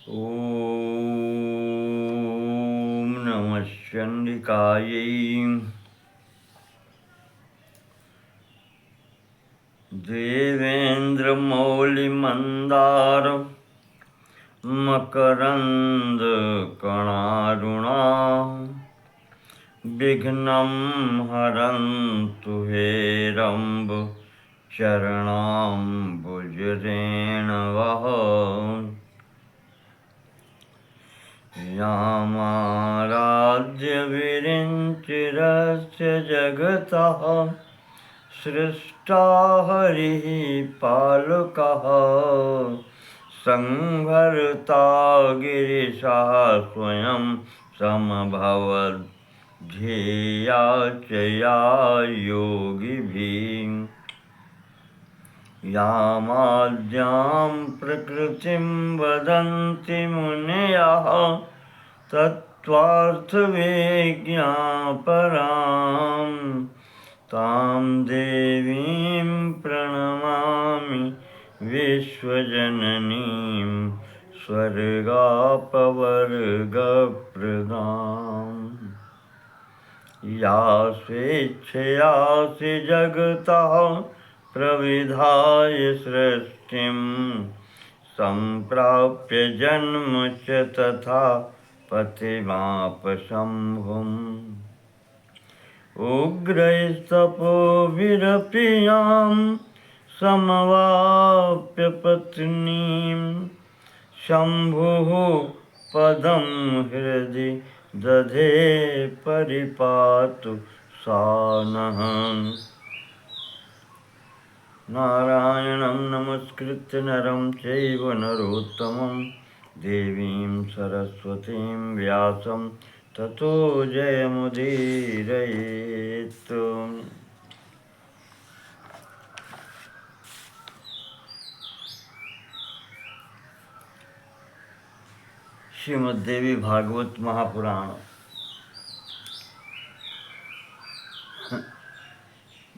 ॐ नमः चण्डिकायै देवेन्द्रमौलिमन्दार मकरन्दकणारुणा विघ्नं हरन्तु हेरम्ब चरणाम्बुजरेणवः यामाराध्य विरिञ्चिरस्य जगतः सृष्टा हरिः पालकः संहर्ता गिरिशः स्वयं समभवद् ध्येया च या योगिभिः यामाद्यां प्रकृतिं वदन्ति मुनयः तत्त्वार्थविज्ञापरां तां देवीं प्रणमामि विश्वजननीं स्वर्गापवर्गप्रदाम् या स्वेच्छयासि जगतः प्रविधाय सृष्टिं सम्प्राप्य जन्म च तथा पतिमापशम्भुम् उग्रैस्तपोभिरपि यां समवाप्य पत्नीं शम्भुः पदं हृदि दधे परिपातु सा नः नारायणं नमस्कृत्य नरं चैव नरोत्तमं देवीं सरस्वतीं व्यासं ततो जयमुदीरयेत्। श्रीमद्देवी भागवत महापुराण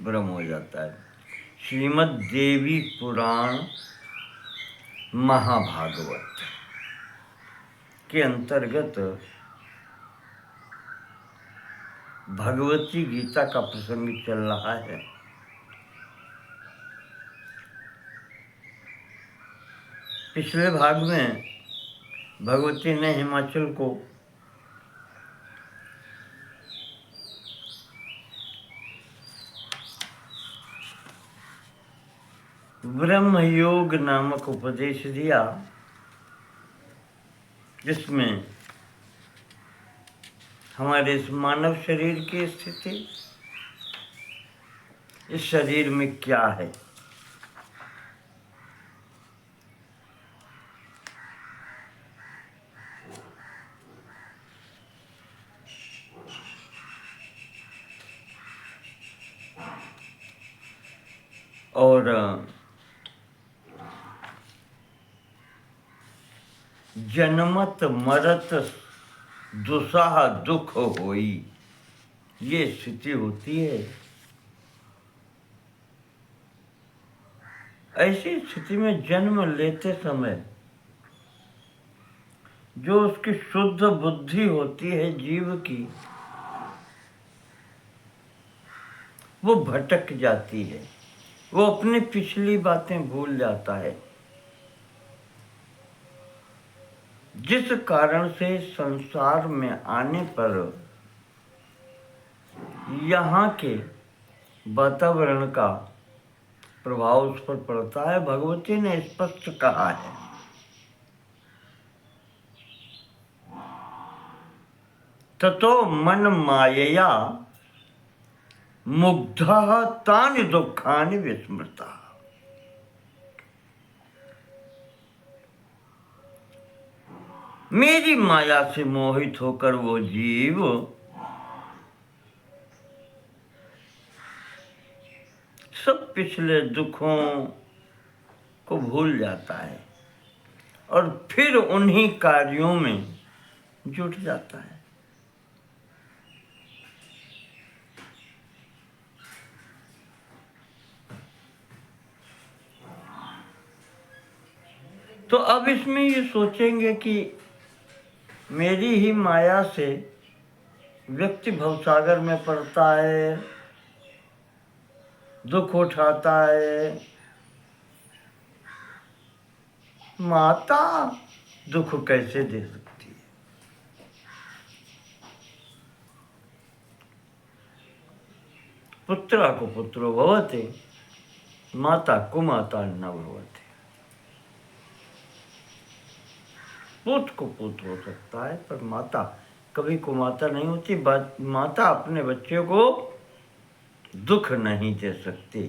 ब्रह्म हो जाता है। श्रीमद्देवी पुराण महाभागवत के अंतर्गत भगवती गीता का प्रसंग चल रहा है। पिछले भाग में भगवती ने हिमाचल को ब्रह्म योग नामक उपदेश दिया, जिसमें हमारे इस मानव शरीर की स्थिति, इस शरीर में क्या है, और जन्मत मरत दुसाह दुख होई, ये स्थिति होती है। ऐसी स्थिति में जन्म लेते समय जो उसकी शुद्ध बुद्धि होती है जीव की, वो भटक जाती है, वो अपनी पिछली बातें भूल जाता है, जिस कारण से संसार में आने पर यहाँ के वातावरण का प्रभाव उस पर पड़ता है। भगवती ने स्पष्ट कहा है, ततो मन मायया मुग्धः तानि दुखानि विस्मृतः। मेरी माया से मोहित होकर वो जीव सब पिछले दुखों को भूल जाता है और फिर उन्हीं कार्यों में जुट जाता है। तो अब इसमें ये सोचेंगे कि मेरी ही माया से व्यक्ति भवसागर में पड़ता है, दुख उठाता है। माता दुख कैसे दे सकती है? पुत्रा को पुत्रो भवते, माता कुमाता न भवते। पुत्र को पुत्र हो सकता है, पर माता कभी कुमाता नहीं होती। माता अपने बच्चे को दुख नहीं दे सकती,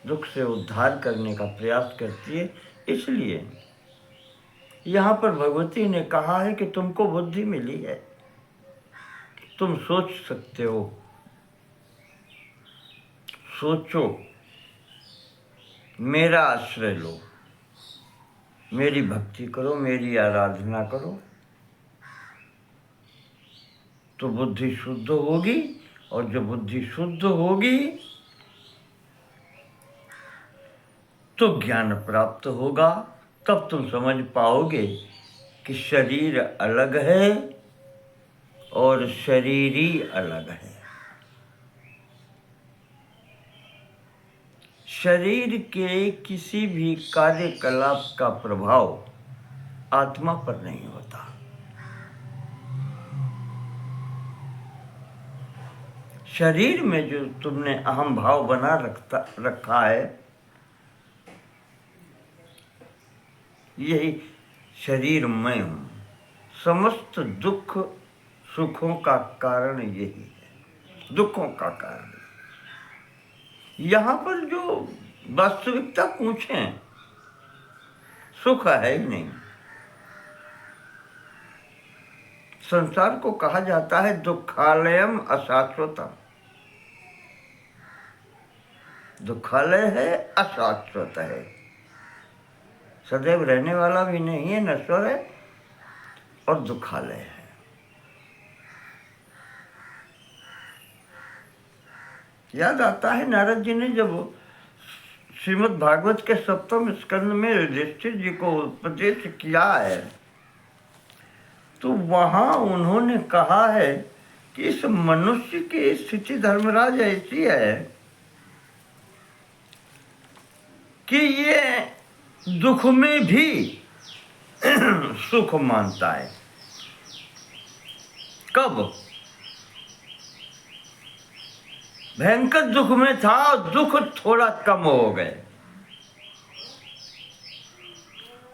दुख से उद्धार करने का प्रयास करती है। इसलिए यहाँ पर भगवती ने कहा है कि तुमको बुद्धि मिली है, तुम सोच सकते हो, सोचो, मेरा आश्रय लो, मेरी भक्ति करो, मेरी आराधना करो, तो बुद्धि शुद्ध होगी। और जब बुद्धि शुद्ध होगी तो ज्ञान प्राप्त होगा। तब तुम समझ पाओगे कि शरीर अलग है और शरीरी अलग है। शरीर के किसी भी कार्यकलाप का प्रभाव आत्मा पर नहीं होता। शरीर में जो तुमने अहम भाव बना रखा है, यही शरीर मैं हूँ। समस्त दुख सुखों का कारण यही है, दुखों का कारण। यहाँ पर जो वास्तविकता पूछें, सुख है ही नहीं। संसार को कहा जाता है दुखालयम अशाश्वतम। दुखालय है, अशाश्वत है, सदैव रहने वाला भी नहीं है, नश्वर है और दुखालय है। याद आता है नारद जी ने जब श्रीमद् भागवत के 7वें स्कंद में युधिष्ठिर जी को उपदेश किया है, तो वहां उन्होंने कहा है कि इस मनुष्य की स्थिति धर्मराज ऐसी है कि ये दुख में भी सुख मानता है। कब? भयंकर दुख में था, दुख थोड़ा कम हो गए,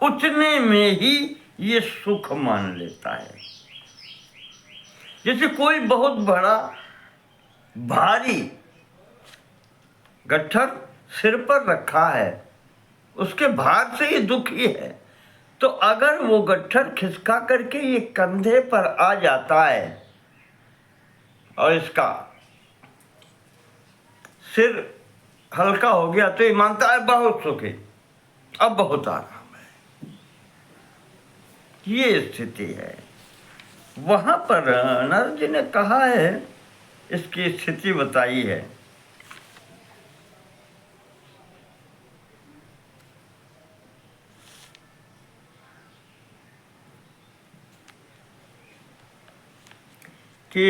उतने में ही ये सुख मान लेता है। जैसे कोई बहुत बड़ा भारी गट्ठर सिर पर रखा है, उसके भार से ये दुखी है, तो अगर वो गट्ठर खिसका करके ये कंधे पर आ जाता है और इसका सिर हल्का हो गया, तो ये मानता है बहुत सुख है, अब बहुत आराम है। ये स्थिति है। वहां पर नारद जी ने कहा है, इसकी स्थिति बताई है। कि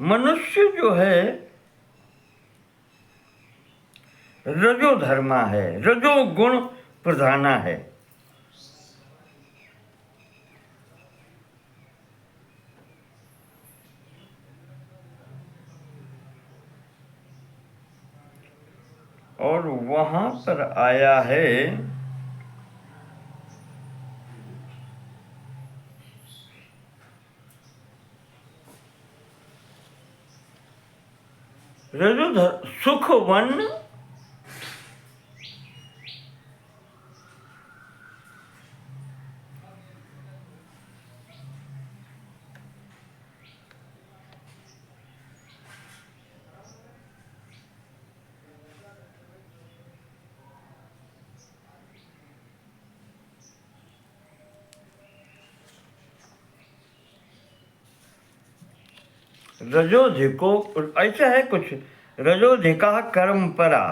मनुष्य जो है रजोधर्मा है, रजोगुण प्रधाना है। और वहां पर आया है रजोधर सुख वन रजोधिको, ऐसा है कुछ, रजोधिका कर्म परा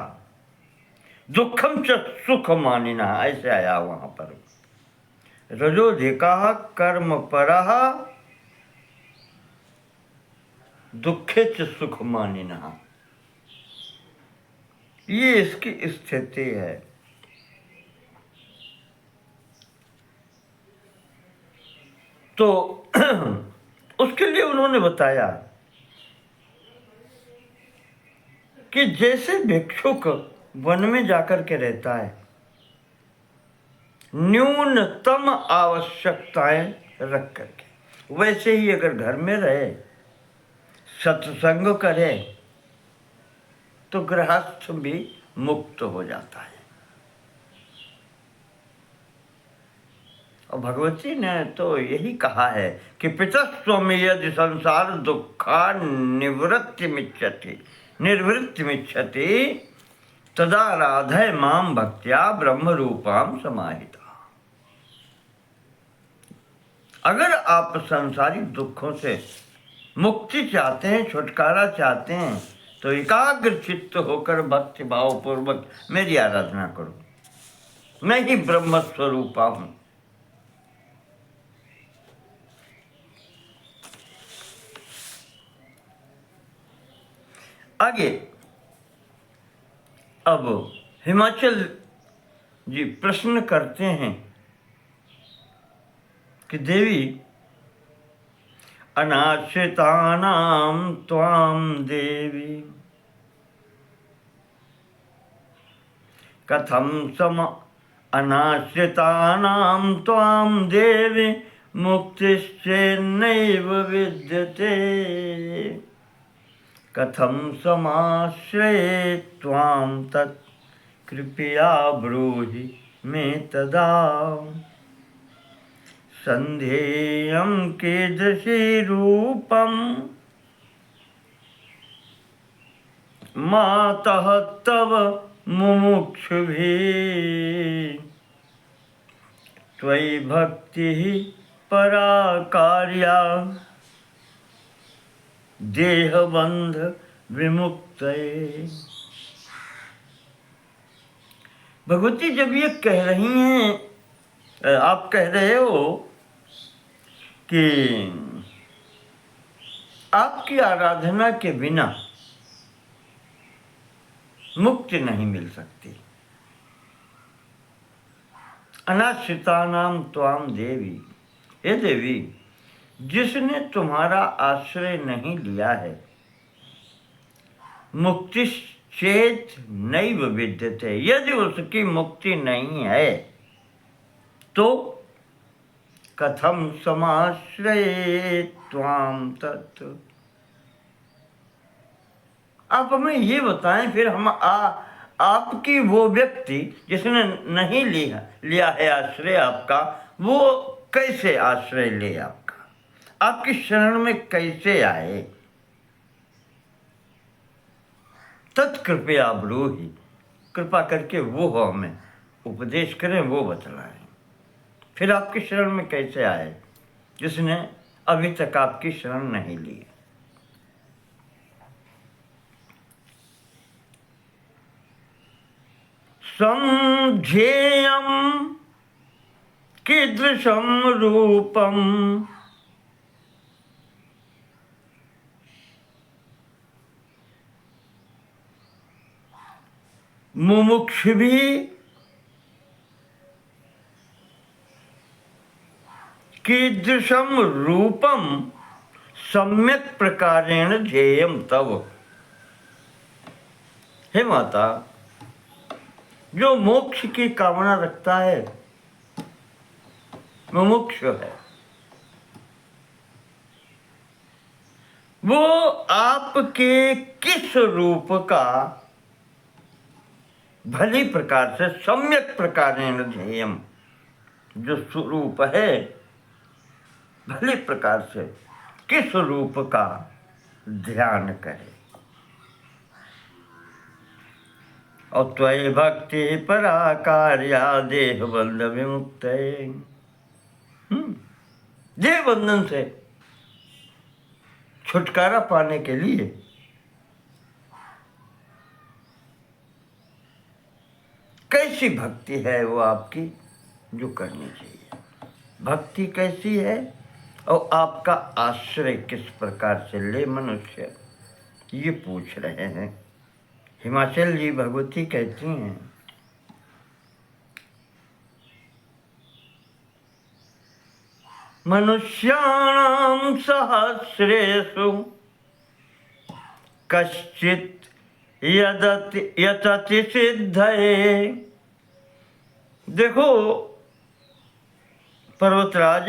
दुखम च सुख मानिना, ऐसे आया वहां पर। रजोधिका कर्म परः दुखे च सुख मानिना, ये इसकी स्थिति है। तो उसके लिए उन्होंने बताया कि जैसे भिक्षुक वन में जाकर के रहता है, न्यूनतम आवश्यकताएं रख करके, वैसे ही अगर घर में रहे, सत्संग करे, तो गृहस्थ भी मुक्त हो जाता है। और भगवती ने तो यही कहा है कि पितस्त्वं यदि संसार दुखा निर्वृत्तिमिच्छति तदा राधय माम भक्त्या ब्रह्म रूपाम समाहिता। अगर आप संसारिक दुखों से मुक्ति चाहते हैं, छुटकारा चाहते हैं, तो एकाग्र चित्त होकर भक्ति भाव पूर्वक मेरी आराधना करो। मैं ही ब्रह्म स्वरूपा हूं। आगे अब हिमाचल जी प्रश्न करते हैं कि देवी, अनाश्रितानां त्वां देवी कथं अनाश्रितानां त्वां देवी मुक्तिश्चेन्नैव विद्यते कथं समाश्रये त्वां तत् कृपया ब्रूहि मे तदा संध्येयं कीदृशी रूपं मातः तव मुमुक्षुभिः त्वयि भक्तिः परा कार्या देहबंध विमुक्तये। भगवती जब ये कह रही हैं, आप कह रहे हो कि आपकी आराधना के बिना मुक्ति नहीं मिल सकती। अनाश्रितानां त्वां देवी, हे देवी, जिसने तुम्हारा आश्रय नहीं लिया है, मुक्ति चेत नैव विद्यते, यदि उसकी मुक्ति नहीं है तो कथम समाश्रये त्वां तत्। आप हमें ये बताएं, फिर हम आपकी वो व्यक्ति जिसने नहीं लिया है आश्रय आपका, वो कैसे आश्रय ले आपका, आपकी शरण में कैसे आए। तत्कृपया ब्रूहि, कृपा करके वो हमें उपदेश करें, वो बतलाएं। फिर आपकी शरण में कैसे आए जिसने अभी तक आपकी शरण नहीं ली। संध्येयं कीदृशं रूपं मुमुक्षुभिः कीदृशं रूपं सम्यक प्रकारेण ध्येयं तव। हे माता, जो मोक्ष की कामना रखता है, मुमुक्ष है, वो आपके किस रूप का भली प्रकार से, सम्यक प्रकारेण ध्येयम, जो स्वरूप है, भली प्रकार से किस रूप का ध्यान करे। और त्वयि भक्ति परा कार्या देह बंध विमुक्त, देह बंधन से छुटकारा पाने के लिए कैसी भक्ति है वो आपकी जो करनी चाहिए, भक्ति कैसी है और आपका आश्रय किस प्रकार से ले मनुष्य, ये पूछ रहे हैं। हिमाचल जी भगवती कहती हैं, मनुष्याणां सहस्रेषु कश्चित् यतति सिद्धये। देखो पर्वतराज,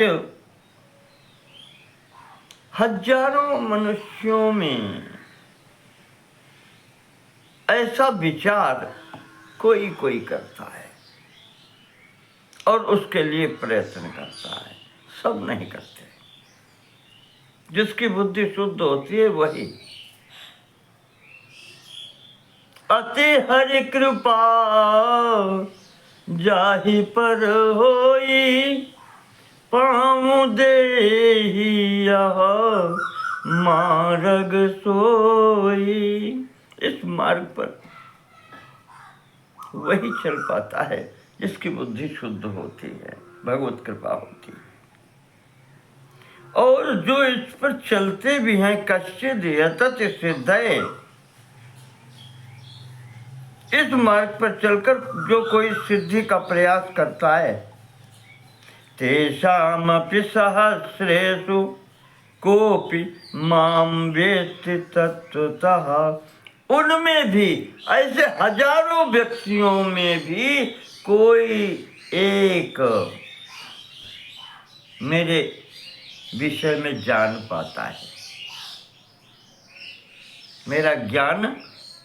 हजारों मनुष्यों में ऐसा विचार कोई कोई करता है और उसके लिए प्रयत्न करता है, सब नहीं करते। जिसकी बुद्धि शुद्ध होती है वही। अति हरि कृपा जाहि पर होई, पाँव देहि यह मार्ग सोई। इस मार्ग पर वही चल पाता है जिसकी बुद्धि शुद्ध होती है, भगवत कृपा होती है। और जो इस पर चलते भी हैं, कश्चित् यतति सिद्धये, इस मार्ग पर चलकर जो कोई सिद्धि का प्रयास करता है, तेषामपि सहस्रेषु कोपि मां वेत्ति तत्त्वतः। उनमें भी, ऐसे हजारों व्यक्तियों में भी कोई एक मेरे विषय में जान पाता है, मेरा ज्ञान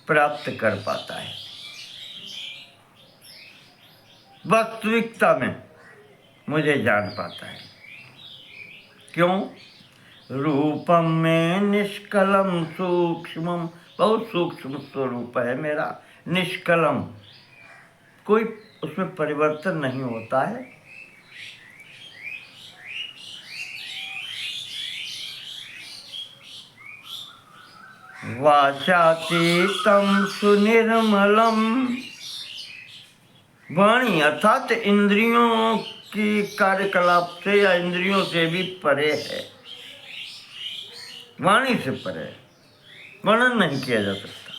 प्राप्त कर पाता है। वास्तविकता में मुझे जान पाता है। क्यों? रूपम में निष्कलम सूक्ष्मम, बहुत सूक्ष्म स्वरूप है मेरा, निष्कलम, कोई उसमें परिवर्तन नहीं होता है। वाचातीतं सुनिर्मलम, वाणी अर्थात इंद्रियों की कार्यकलाप से या इंद्रियों से भी परे है, वाणी से परे, वर्णन नहीं किया जा सकता।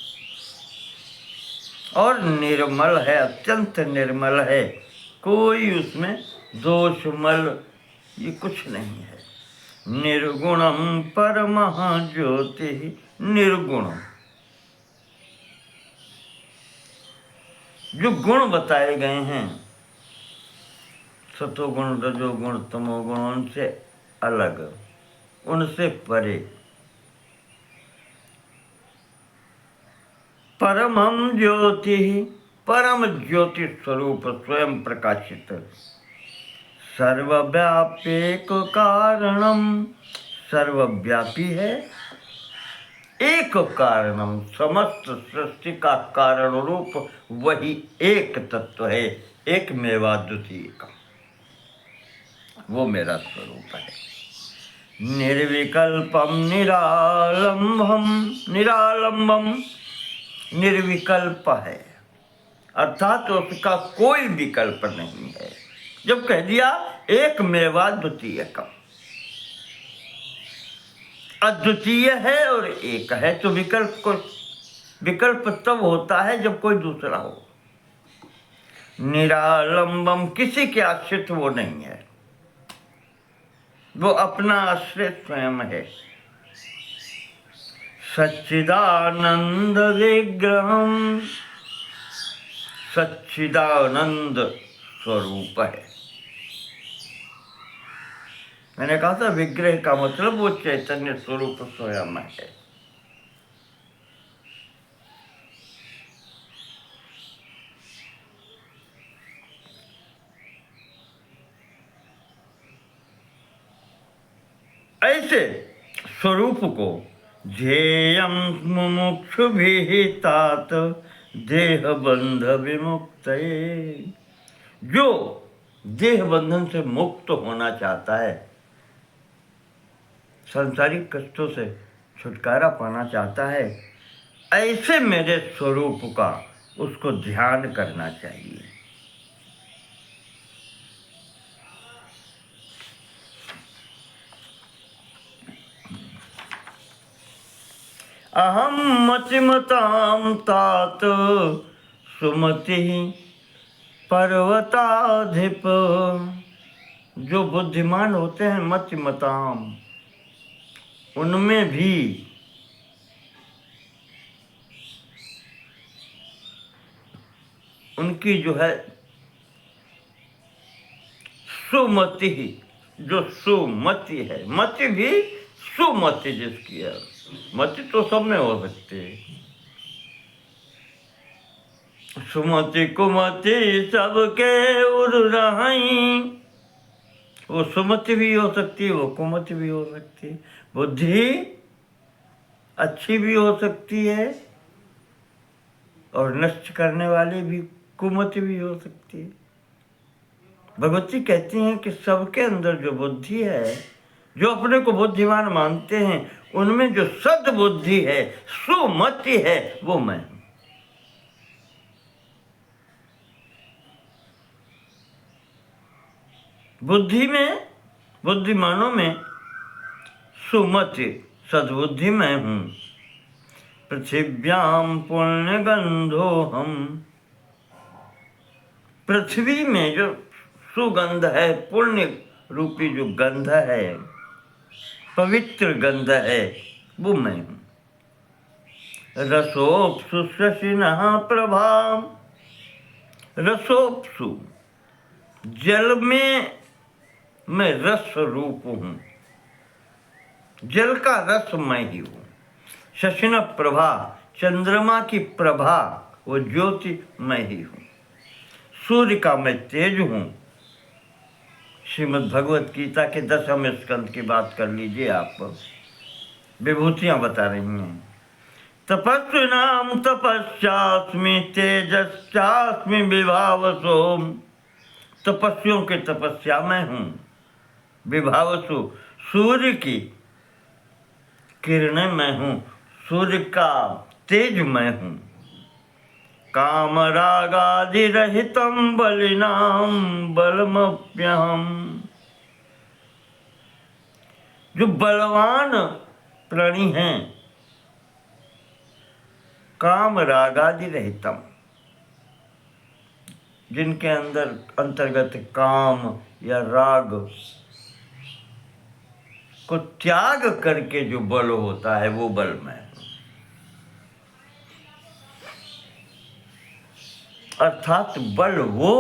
और निर्मल है, अत्यंत निर्मल है, कोई उसमें दोषमल ये कुछ नहीं है। निर्गुणम परमः ज्योति, निर्गुण, जो गुण बताए गए हैं, सतोगुण रजोगुण तमोगुण, उनसे अलग, उनसे परे। परमं ज्योति, परम ज्योति स्वरूप स्वयं प्रकाशित, सर्वव्यापेक कारणम, सर्वव्यापी है, एक कारणम, समस्त सृष्टि का कारण रूप वही एक तत्व है, एक मेवाद्वितीय का, वो मेरा स्वरूप है। निर्विकल्पम निरालंबम, निरालंबम निर्विकल्प है, अर्थात उसका कोई विकल्प नहीं है। जब कह दिया एक मेवाद्वितीय का, अद्वितीय है और एक है, तो विकल्प तब होता है जब कोई दूसरा हो। निरालंबम, किसी के आश्रित वो नहीं है, वो अपना आश्रय स्वयं है। सच्चिदानंद विग्रहम, सच्चिदानंद स्वरूप है। मैंने कहा था विग्रह का मतलब वो चैतन्य स्वरूप स्वयं है। ऐसे स्वरूप को ध्येयं मुमुक्षुभिः तात देह बंध विमुक्तये, जो देह बंधन से मुक्त होना चाहता है, सांसारिक कष्टों से छुटकारा पाना चाहता है, ऐसे मेरे स्वरूप का उसको ध्यान करना चाहिए। अहम मतिमतां तात सुमति पर्वताधिप। जो बुद्धिमान होते हैं मतिमताम, उनमें भी उनकी जो है सुमति, जो सुमति है, मति भी सुमति जिसकी है, मति तो सब में हो सकती है। सुमति कुमति सबके उर रही, वो सुमति भी हो सकती है, वो कुमति भी हो सकती है। बुद्धि अच्छी भी हो सकती है और नष्ट करने वाली भी कुमति भी हो सकती है। भगवती कहती हैं कि सबके अंदर जो बुद्धि है, जो अपने को बुद्धिमान मानते हैं, उनमें जो सद्बुद्धि है, सुमति है, वो मैं हूं। बुद्धि में, बुद्धिमानों में सुमति सद्बुद्धि मैं हूं। पृथिव्याम पुण्य गंधो हम, पृथ्वी में जो सुगंध है, पुण्य रूपी जो गंध है, पवित्र गंध है, वो मैं हूं। रसोप्सु शशिनः प्रभा, रसोप्सु जल में मैं रस रूप हूं, जल का रस मैं ही हूं। शशिन प्रभा, चंद्रमा की प्रभा, वो ज्योति मैं ही हूं। सूर्य का मैं तेज हूं। श्रीमद् भगवत गीता के 10वें स्कंद की बात कर लीजिए आप, विभूतियां बता रही हैं। तपस्विनाम तपस्यास्मि तेजस्यास्मि विभावसो, तपस्वियों के तपस्या मैं हूं। विभावसु, सूर्य की किरणें मैं हूं, सूर्य का तेज मैं हूं। काम रागादि रहितम बलिनाम बलमप्यहम, जो बलवान प्राणी हैं, काम रागादि रहितम, जिनके अंदर अंतर्गत काम या राग को त्याग करके जो बल होता है, वो बल में। अर्थात बल वो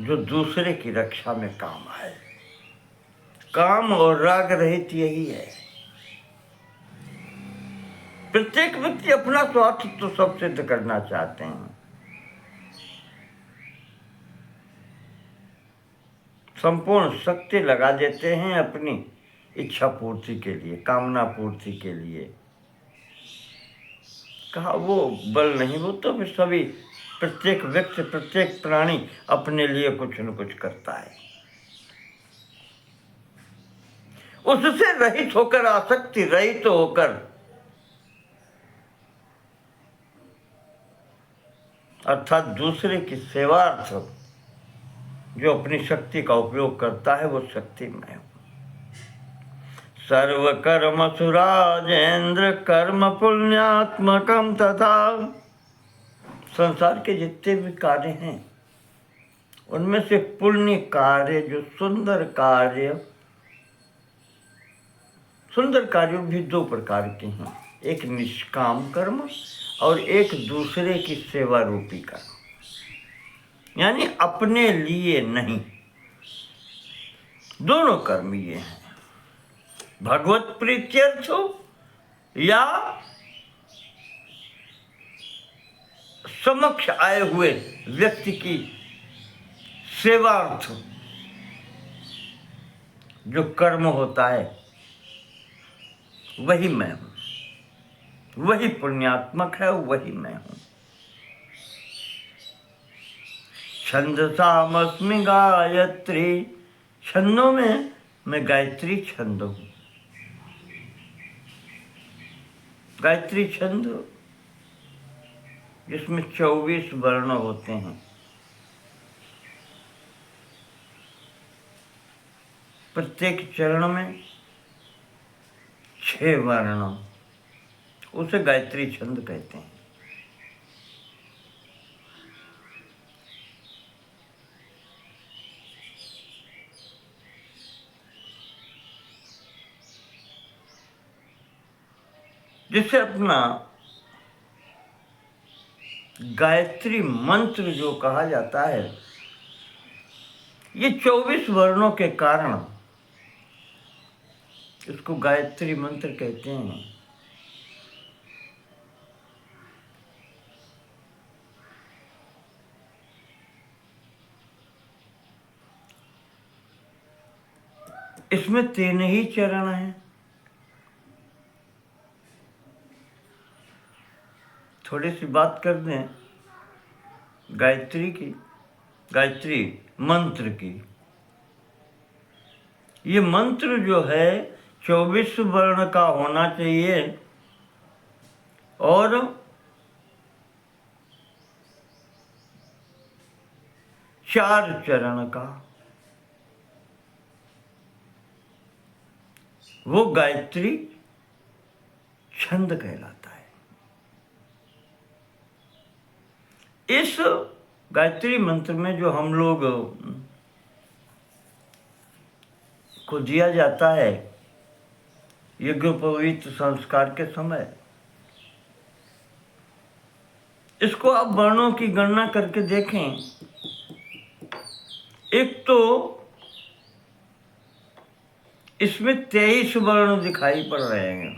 जो दूसरे की रक्षा में काम आए। काम और राग रहित यही है। प्रत्येक व्यक्ति अपना स्वार्थ तो सब सिद्ध करना चाहते हैं, संपूर्ण शक्ति लगा देते हैं अपनी इच्छा पूर्ति के लिए, कामना पूर्ति के लिए। कहा वो बल नहीं, वो तो फिर सभी, प्रत्येक व्यक्ति, प्रत्येक प्राणी अपने लिए कुछ न कुछ करता है। उससे रहित होकर, आसक्ति रहित होकर, अर्थात दूसरे की सेवार्थ जो अपनी शक्ति का उपयोग करता है, वो शक्ति मैं हूं। सर्व कर्म सुराजेंद्र कर्म पुण्यात्मकम तथा, संसार के जितने भी कार्य हैं, उनमें से पुण्य कार्य, जो सुंदर कार्य, सुंदर कार्य भी दो प्रकार के हैं। एक निष्काम कर्म और एक दूसरे की सेवा रूपी कर्म, यानी अपने लिए नहीं। दोनों कर्म ये हैं, भगवत प्रीत्यर्थ या समक्ष आए हुए व्यक्ति की सेवार्थ जो कर्म होता है, वही मैं हूं, वही पुण्यात्मक है, वही मैं हूं। छंदसामस्मि गायत्री, छंदों में मैं गायत्री छंद हूं। गायत्री छंद जिसमें 24 वर्ण होते हैं, प्रत्येक चरण में 6 वर्ण उसे गायत्री छंद कहते हैं। जिसे अपना गायत्री मंत्र जो कहा जाता है, ये 24 वर्णों के कारण इसको गायत्री मंत्र कहते हैं। इसमें 3 ही चरण हैं। थोड़ी सी बात कर दें गायत्री की, गायत्री मंत्र की। ये मंत्र जो है 24 वर्ण का होना चाहिए और 4 चरण का। वो गायत्री छंद कहलाता है। इस गायत्री मंत्र में जो हम लोग को दिया जाता है यज्ञोपवीत संस्कार के समय, इसको आप वर्णों की गणना करके देखें। एक तो इसमें 23 वर्ण दिखाई पड़ रहे हैं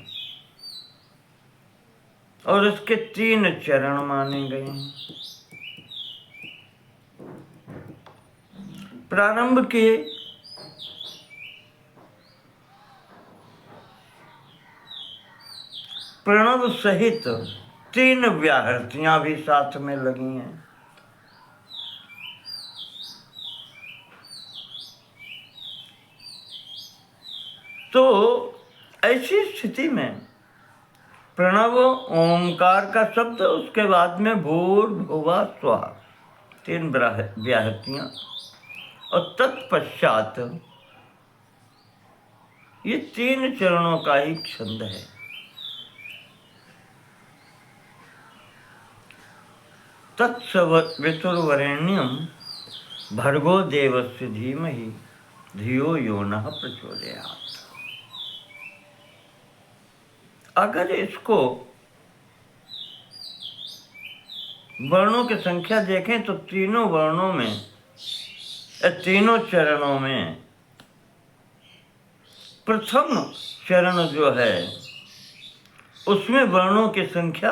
और इसके 3 चरण माने गए हैं। प्रारंभ के प्रणव सहित 3 व्याहृतियां भी साथ में लगी हैं। तो ऐसी स्थिति में प्रणव ओंकार का शब्द, उसके बाद में भूर्भुवः स्वः 3 व्याहृतियां और तत्पश्चात ये 3 चरणों का ही छंद है। तत्सवितुर्वरेण्यं भर्गो देवस्य धीमहि धियो यो नः प्रचोदयात्। अगर इसको वर्णों की संख्या देखें तो तीनों वर्णों में, तीनों चरणों में प्रथम चरण जो है उसमें वर्णों की संख्या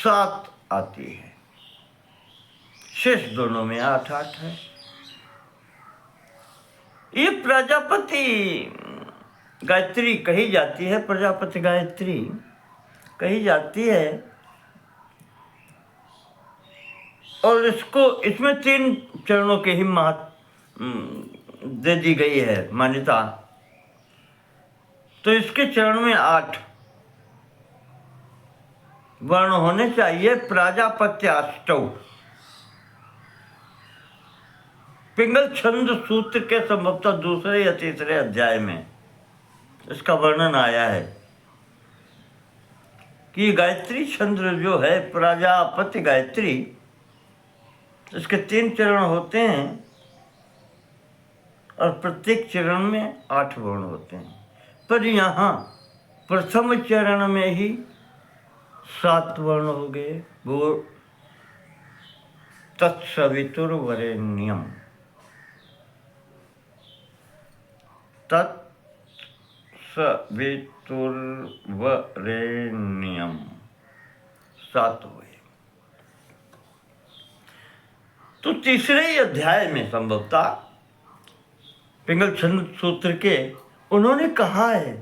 7 आती है, शेष दोनों में 8-8 है। ये प्रजापति गायत्री कही जाती है, प्रजापति गायत्री कही जाती है और इसमें 3 चरणों के ही दे दी गई है मान्यता। तो इसके चरण में 8 वर्ण होने चाहिए। प्राजापत्याष्टौ पिंगल छंद सूत्र के संभवतः 2 या 3 अध्याय में इसका वर्णन आया है कि गायत्री छंद जो है प्रजापति गायत्री, इसके 3 चरण होते हैं और प्रत्येक चरण में 8 वर्ण होते हैं। पर यहाँ प्रथम चरण में ही 7 वर्ण हो गए। वो तत्सवितुर्वरेण्यम, तत्सवितुर्वरेण्यम 7 हुए। तो तीसरे अध्याय में संभवतः पिंगल छंद सूत्र के उन्होंने कहा है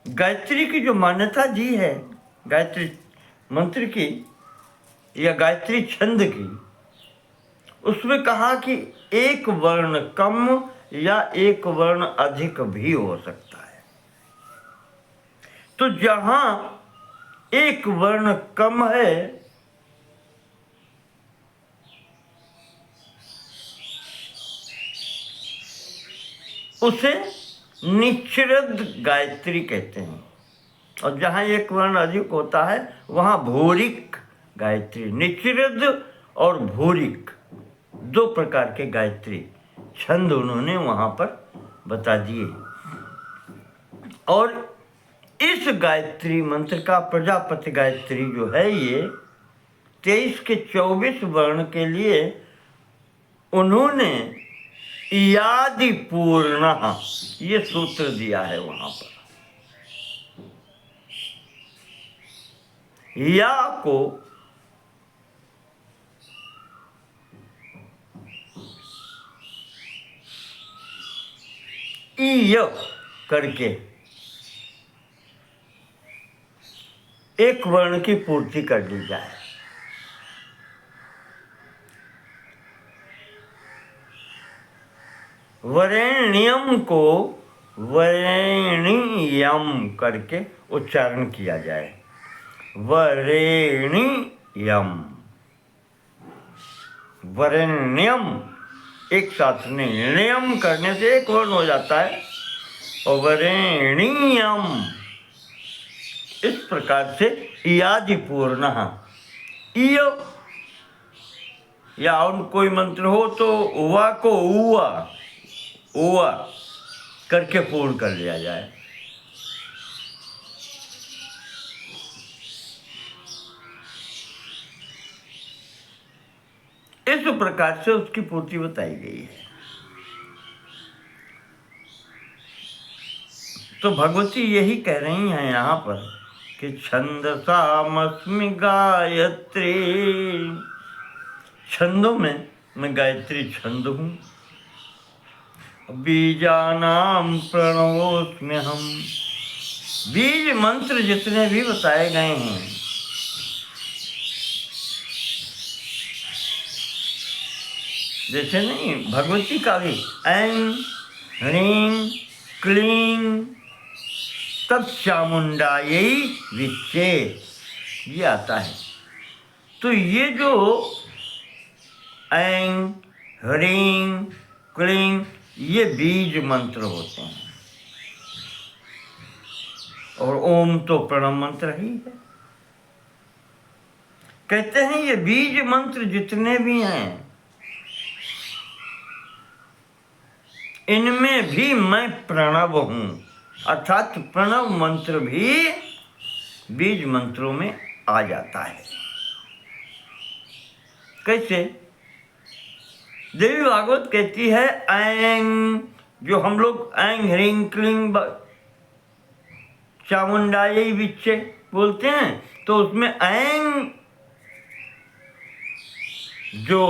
गायत्री की जो मान्यता दी है गायत्री मंत्र की या गायत्री छंद की, उसमें कहा कि एक वर्ण कम या एक वर्ण अधिक भी हो सकता है। तो जहां एक वर्ण कम है उसे निच्छ्रद गायत्री कहते हैं। और जहाँ एक वर्ण अधिक होता है वहाँ भूरिक गायत्री। निच्छ्रद और भूरिक दो प्रकार के गायत्री छंद उन्होंने वहाँ पर बता दिए। और इस गायत्री मंत्र का प्रजापति गायत्री जो है ये 23 के 24 वर्ण के लिए उन्होंने यादि पूर्ण ये सूत्र दिया है वहां पर। या को ईय करके एक वर्ण की पूर्ति कर दी जाए। वरेण्यम को वरेण्यम करके उच्चारण किया जाए। वरेण्यम, वरेण्यम एक साथ नहीं, नियम करने से एक वर्ण हो जाता है। और वरेण्यम इस प्रकार से यादि पूर्ण या और कोई मंत्र हो तो उवा को उवा उवा करके पूर्ण कर लिया जाए। इस प्रकार से उसकी पूर्ति बताई गई है। तो भगवती यही कह रही हैं यहाँ पर कि छंदसामस्मि गायत्री, छंदों में मैं गायत्री छंद हूँ। बीजानाम प्रणवोस्म्य हम, बीज मंत्र जितने भी बताए गए हैं जैसे नहीं भगवती का भी ऐं ह्रीं क्लीं तत्चामुंडायै विच्चे ये आता है। तो ये जो ऐं ह्रीं क्लीं ये बीज मंत्र होते हैं और ओम तो प्रणव मंत्र ही है। कहते हैं ये बीज मंत्र जितने भी हैं इनमें भी मैं प्रणव हूं, अर्थात प्रणव मंत्र भी बीज मंत्रों में आ जाता है। कैसे? देवी भागवत कहती है ऐं, जो हम लोग ऐं ह्रीं क्लीं चामुंडायै विच्चे बोलते हैं, तो उसमें ऐं जो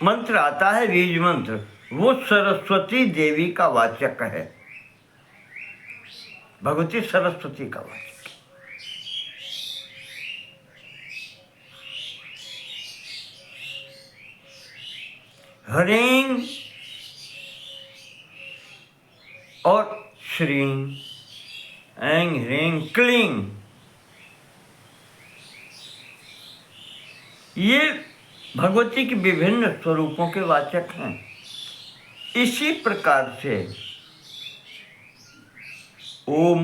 मंत्र आता है बीज मंत्र वो सरस्वती देवी का वाचक है। भगवती सरस्वती का वाचक। ह्रीं और श्रीं, ऐं ह्रीं क्लीं ये भगवती के विभिन्न स्वरूपों के वाचक हैं। इसी प्रकार से ओम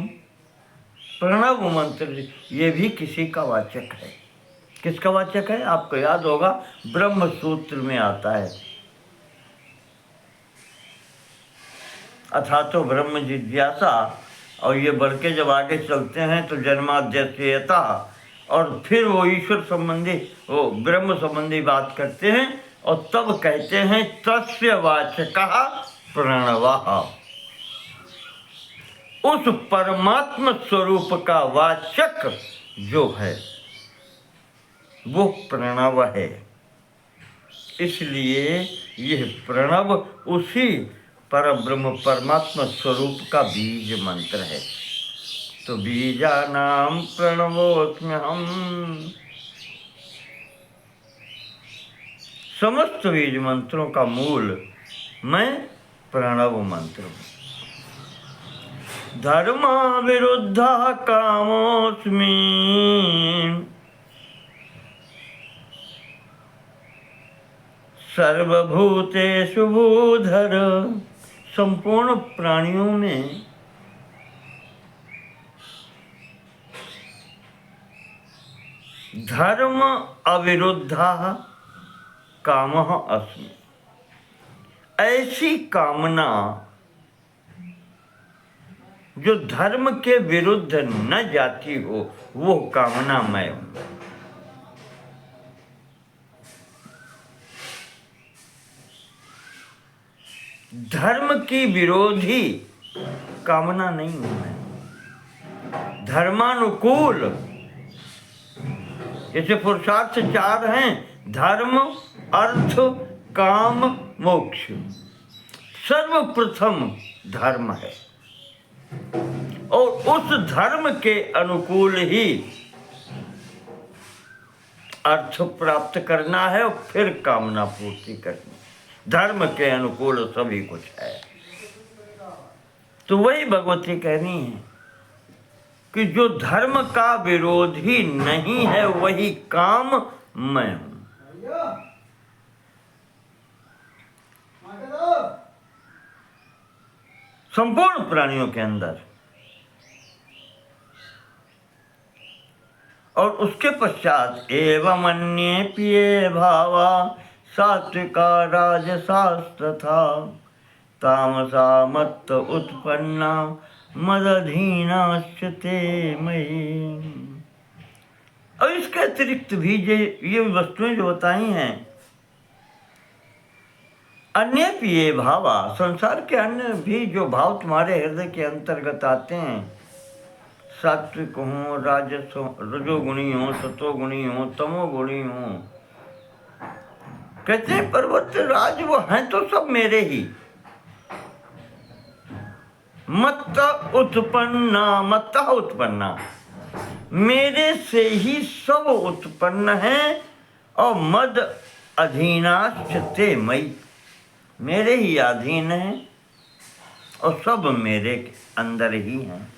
प्रणव मंत्र ये भी किसी का वाचक है। किसका वाचक है? आपको याद होगा ब्रह्म सूत्र में आता है, अथा तो ब्रह्म जिज्ञासा, और ये बढ़ के जब आगे चलते हैं तो जन्माद्यस्यता, और फिर वो ईश्वर संबंधी वो ब्रह्म संबंधी बात करते हैं और तब कहते हैं तस्य वाचकः प्रणवः। उस परमात्म स्वरूप का वाचक जो है वो प्रणव है। इसलिए यह प्रणव उसी परब्रह्म परमात्मा स्वरूप का बीज मंत्र है। तो बीजानाम प्रणवोस्म्यहम्, समस्त बीज मंत्रों का मूल मैं प्रणव मंत्र हूँ। धर्मा विरुद्धा कामोस्मि, सर्वभूतेषु भूधर, संपूर्ण प्राणियों में धर्म अविरुद्धः कामः अस्मि। ऐसी कामना जो धर्म के विरुद्ध न जाती हो, वो कामना मैं हूं। धर्म की विरोधी कामना नहीं हूं मैं। धर्मानुकूल, जैसे पुरुषार्थ 4 हैं, धर्म, अर्थ, काम, मोक्ष। सर्वप्रथम धर्म है और उस धर्म के अनुकूल ही अर्थ प्राप्त करना है और फिर कामना पूर्ति करनी। धर्म के अनुकूल सभी कुछ है। तो वही भगवती कहनी है कि जो धर्म का विरोधी नहीं है वही काम मैं हूं। संपूर्ण प्राणियों के अंदर। और उसके पश्चात एवं अन्ये पिये भावा सात्विका राजसास्तथा तामसा मत्त उत्पन्ना मदधीनाश्च ते मयि। और इसके अतिरिक्त भी ये वस्तुएं जो बताई हैं, अन्य पिये भावा, संसार के अन्य भी जो भाव तुम्हारे हृदय के अंतर्गत आते हैं, सात्विक हो, राजस हो, रजोगुणी हो, सतोगुणी हो, तमोगुणी हो, कहते हैं पर्वत राज वो हैं तो सब मेरे ही। मत्त उत्पन्ना, मेरे से ही सब उत्पन्न है। और मद अधीनाश्च ते मयि, मेरे ही अधीन है और सब मेरे अंदर ही हैं।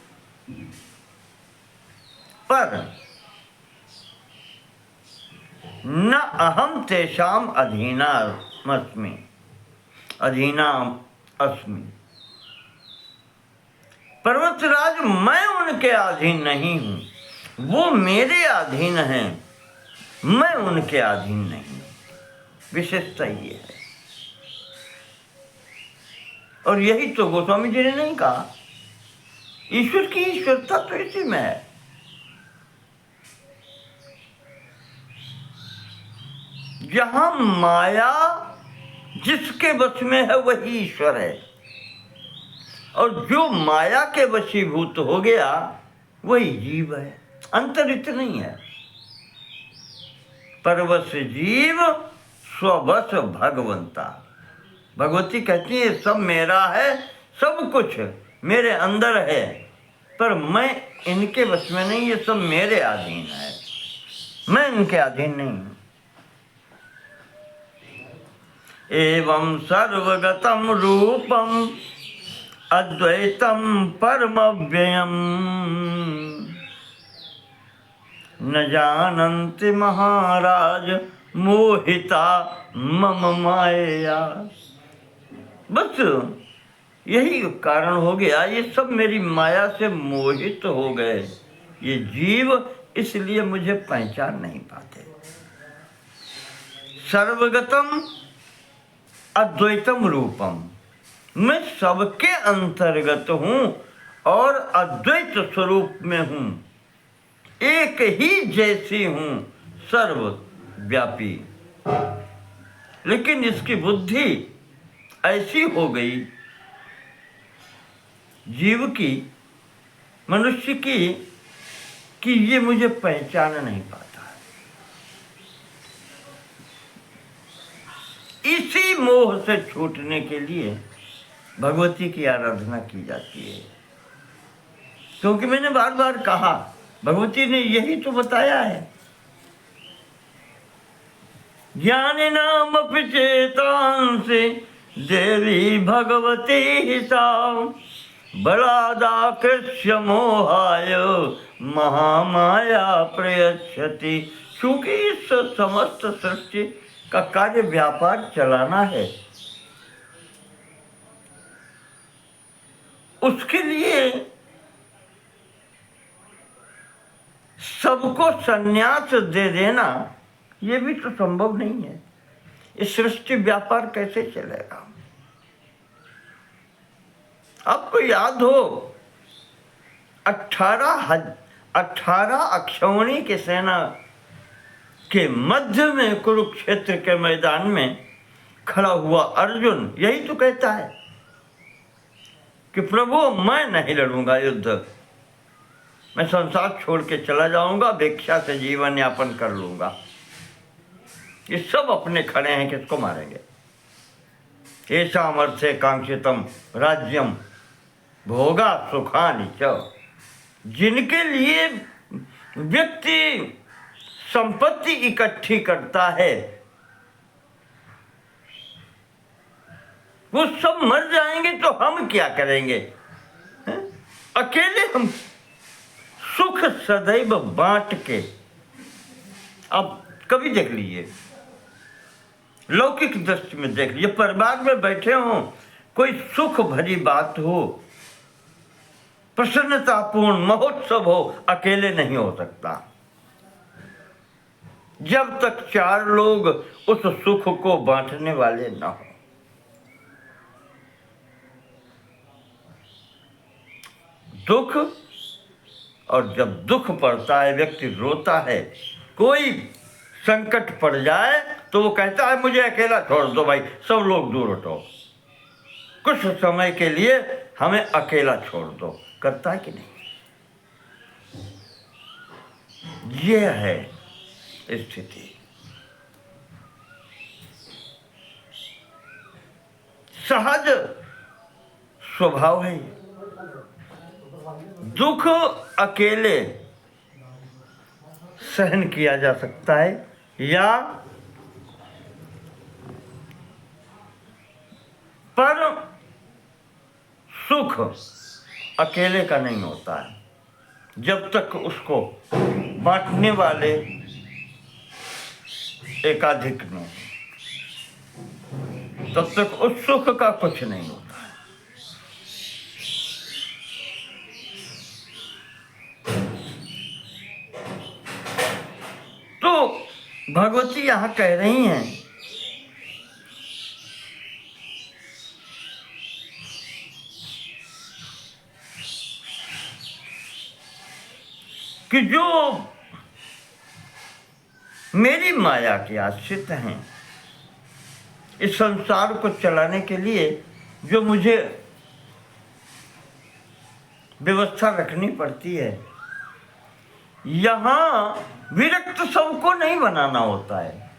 पर न अहम तेषाम अधीनाम अस्मि। पर्वतराज मैं उनके अधीन नहीं हूं, वो मेरे अधीन हैं, मैं उनके अधीन नहीं हूं। विशेषता ये है। और यही तो गोस्वामी जी ने नहीं कहा, ईश्वर की ईश्वरता तो इसी में है। जहां माया जिसके वश में है वही ईश्वर है, और जो माया के वशीभूत हो गया वही जीव है। अंतर इतना ही है। परवश जीव स्ववश भगवंता। भगवती कहती है सब मेरा है, सब कुछ मेरे अंदर है, पर मैं इनके वश में नहीं, ये सब मेरे अधीन है, मैं इनके अधीन नहीं हूं। एवं सर्वगतम रूपम अद्वैतम परमव्ययम न जानन्ति महाराज मोहिता मम माया। बस यही कारण हो गया, ये सब मेरी माया से मोहित हो गए ये जीव, इसलिए मुझे पहचान नहीं पाते। सर्वगतम अद्वैतम रूपम, मैं सबके अंतर्गत हूं और अद्वैत स्वरूप में हूं, एक ही जैसी हूं, सर्वव्यापी। लेकिन इसकी बुद्धि ऐसी हो गई जीव की, मनुष्य की, कि ये मुझे पहचान नहीं पाता। इसी मोह से छूटने के लिए भगवती की आराधना की जाती है। क्योंकि मैंने बार बार कहा, भगवती ने यही तो बताया है, ज्ञानिनामपि चेतांसि देवी भगवती सा बलादाकृष्य मोहाय महामाया प्रयच्छति। क्योंकि इस समस्त सृष्टि का कार्य व्यापार चलाना है, उसके लिए सबको संन्यास दे देना ये भी तो संभव नहीं है। इस सृष्टि व्यापार कैसे चलेगा? आपको याद हो 18 अक्षौणी की सेना के मध्य में कुरुक्षेत्र के मैदान में खड़ा हुआ अर्जुन यही तो कहता है कि प्रभु मैं नहीं लड़ूंगा युद्ध, मैं संसार छोड़ के चला जाऊंगा, भिक्षा से जीवन यापन कर लूंगा। ये सब अपने खड़े हैं, किसको मारेंगे? ऐसामर्थ्य कांक्षितम राज्यम भोगा सुखानि च। जिनके लिए व्यक्ति संपत्ति इकट्ठी करता है वो सब मर जाएंगे तो हम क्या करेंगे? हैं? अकेले हम सुख सदैव बांट के। अब कभी देख लीजिए, लौकिक दृष्टि में देख लीजिए, परिवार में बैठे हों, कोई सुख भरी बात हो, प्रसन्नतापूर्ण महोत्सव हो, अकेले नहीं हो सकता जब तक 4 लोग उस सुख को बांटने वाले न हो। दुख, और जब दुख पड़ता है व्यक्ति रोता है, कोई संकट पड़ जाए तो वो कहता है मुझे अकेला छोड़ दो भाई, सब लोग दूर हटो, कुछ समय के लिए हमें अकेला छोड़ दो। करता है कि नहीं? ये है स्थिति। सहज स्वभाव है। दुख अकेले सहन किया जा सकता है या पर सुख अकेले का नहीं होता है। जब तक उसको बांटने वाले एकाधिक न हो तब तक उस सुख का कुछ नहीं होता। तो भगवती यहां कह रही हैं कि जो मेरी माया के आश्रित हैं, इस संसार को चलाने के लिए जो मुझे व्यवस्था रखनी पड़ती है, यहां विरक्त सबको नहीं बनाना होता है।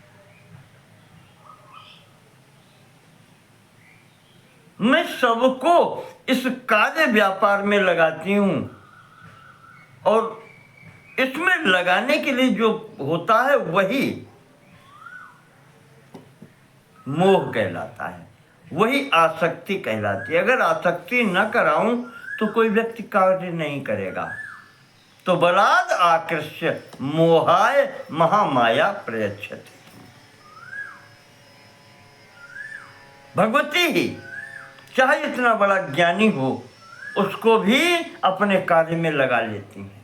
मैं सबको इस कार्य व्यापार में लगाती हूं और इसमें लगाने के लिए जो होता है वही मोह कहलाता है, वही आसक्ति कहलाती है। अगर आसक्ति न कराऊं तो कोई व्यक्ति कार्य नहीं करेगा। तो बलाद आकृष्य मोहाय महामाया प्रयच्छति। भगवती ही चाहे इतना बड़ा ज्ञानी हो उसको भी अपने कार्य में लगा लेती हैं।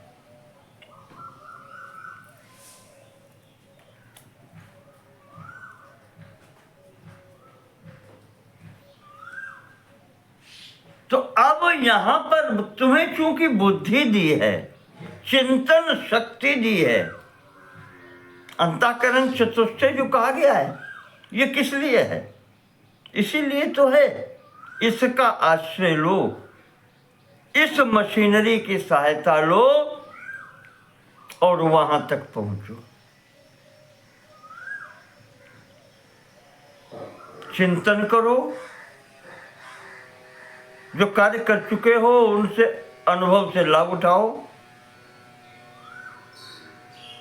तो अब यहां पर तुम्हें चूंकि बुद्धि दी है, चिंतन शक्ति दी है, अंतःकरण चतुष्टय जो कहा गया है, ये किस लिए है? इसीलिए तो है इसका आश्रय लो, इस मशीनरी की सहायता लो और वहां तक पहुंचो। चिंतन करो, जो कार्य कर चुके हो उनसे अनुभव से लाभ उठाओ।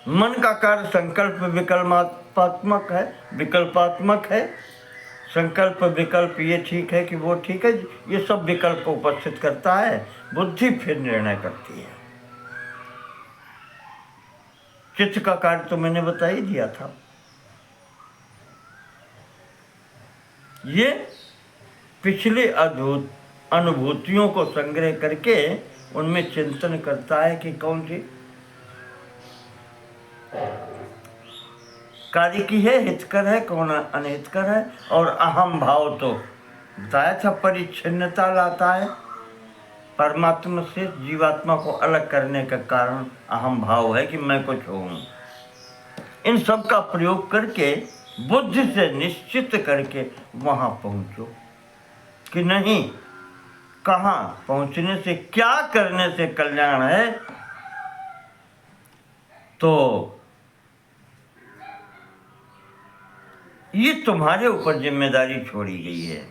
मन का कार्य संकल्प विकल्पात्मक है, संकल्प विकल्प ये ठीक है कि वो ठीक है, ये सब विकल्प को उपस्थित करता है। बुद्धि फिर निर्णय करती है। चित्त का कार्य तो मैंने बता ही दिया था। ये पिछले अद्भुत अनुभूतियों को संग्रह करके उनमें चिंतन करता है कि कौन सी कार्य की है, हितकर है, कौन अनहितकर है। और अहम भाव तो बताया था, परिच्छिन्नता लाता है। परमात्मा से जीवात्मा को अलग करने का कारण अहम भाव है कि मैं कुछ हूँ। इन सब का प्रयोग करके बुद्धि से निश्चित करके वहां पहुंचो कि नहीं, कहाँ पहुंचने से, क्या करने से कल्याण है। तो ये तुम्हारे ऊपर जिम्मेदारी छोड़ी गई है।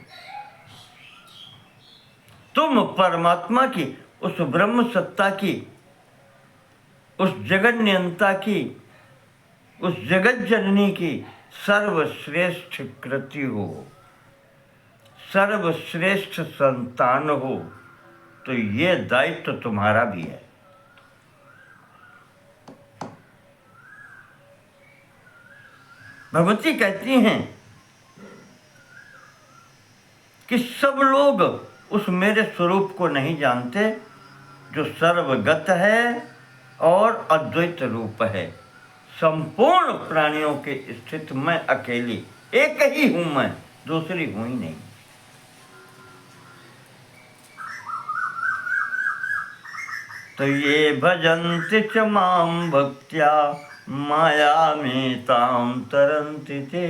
तुम परमात्मा की, उस ब्रह्म सत्ता की, उस जगत नियंता की, उस जगत जननी की सर्वश्रेष्ठ कृति हो, सर्वश्रेष्ठ संतान हो। तो ये दायित्व तुम्हारा भी है। भगवती कहती हैं कि सब लोग उस मेरे स्वरूप को नहीं जानते जो सर्वगत है और अद्वैत रूप है। संपूर्ण प्राणियों के स्थित मैं अकेली एक ही हूं, मैं दूसरी हूं ही नहीं। तो ये भजन्ति च मां भक्त्या माया में ताम तरन्ति ते।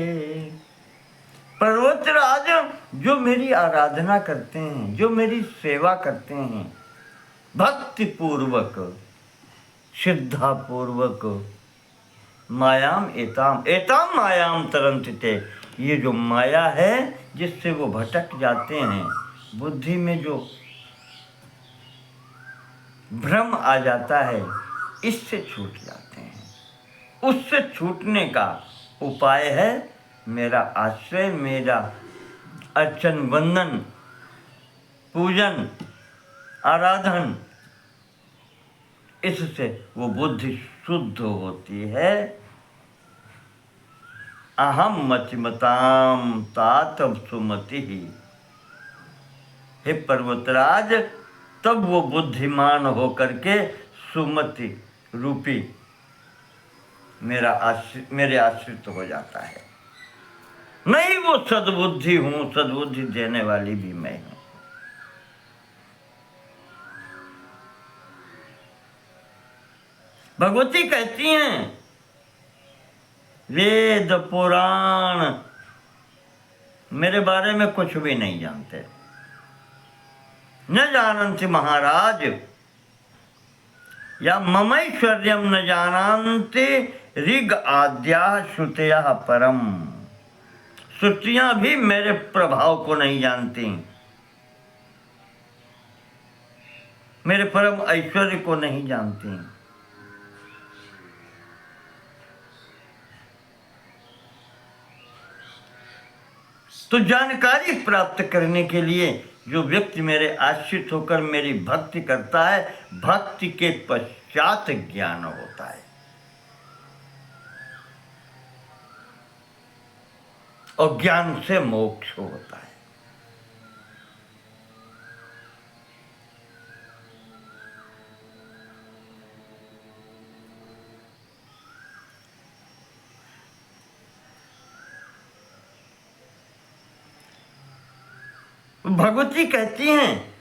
पर्वतराज, जो मेरी आराधना करते हैं, जो मेरी सेवा करते हैं भक्ति पूर्वक, श्रद्धा पूर्वक, मायाम एताम एताम मायाम तरन्ति ते, ये जो माया है जिससे वो भटक जाते हैं, बुद्धि में जो भ्रम आ जाता है, इससे छूट जाते हैं। उससे छूटने का उपाय है मेरा आश्रय, मेरा अर्चन, वंदन, पूजन, आराधन। इससे वो बुद्धि शुद्ध होती है। अहम मतिमताम तातम सुमति ही। हे पर्वतराज, तब वो बुद्धिमान होकर के सुमति रूपी मेरे आश्रित हो जाता है। मैं ही वो सद्बुद्धि हूं, सद्बुद्धि देने वाली भी मैं हूं। भगवती कहती हैं, वेद पुराण मेरे बारे में कुछ भी नहीं जानते। न जानन्ति महाराज, या ममैश्वर्यम न जानन्ति ऋग आद्या श्रुतया परम। श्रुतियां भी मेरे प्रभाव को नहीं जानती, मेरे परम ऐश्वर्य को नहीं जानती। तो जानकारी प्राप्त करने के लिए जो व्यक्ति मेरे आश्रित होकर मेरी भक्ति करता है, भक्ति के पश्चात ज्ञान होता है। और ज्ञान से मोक्ष होता है। भगवती कहती हैं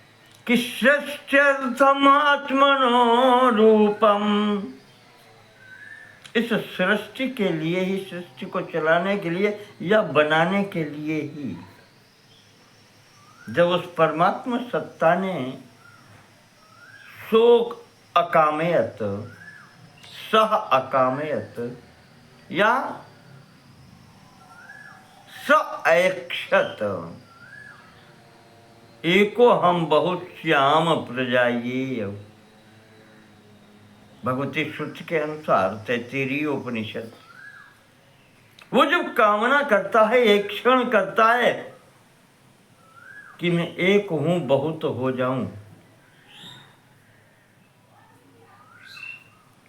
कि सृष्टर्थम आत्मनो रूपम। इस सृष्टि के लिए ही, सृष्टि को चलाने के लिए या बनाने के लिए ही, जब उस परमात्मा सत्ता ने शोक अकामयत, सह अकामयत या सऐक्षत, एको हम बहुत श्याम प्रजाये। भगवती श्रुति के अनुसार तैत्तिरीय उपनिषद, वो जब कामना करता है, एक क्षण करता है कि मैं एक हूं, बहुत हो जाऊं,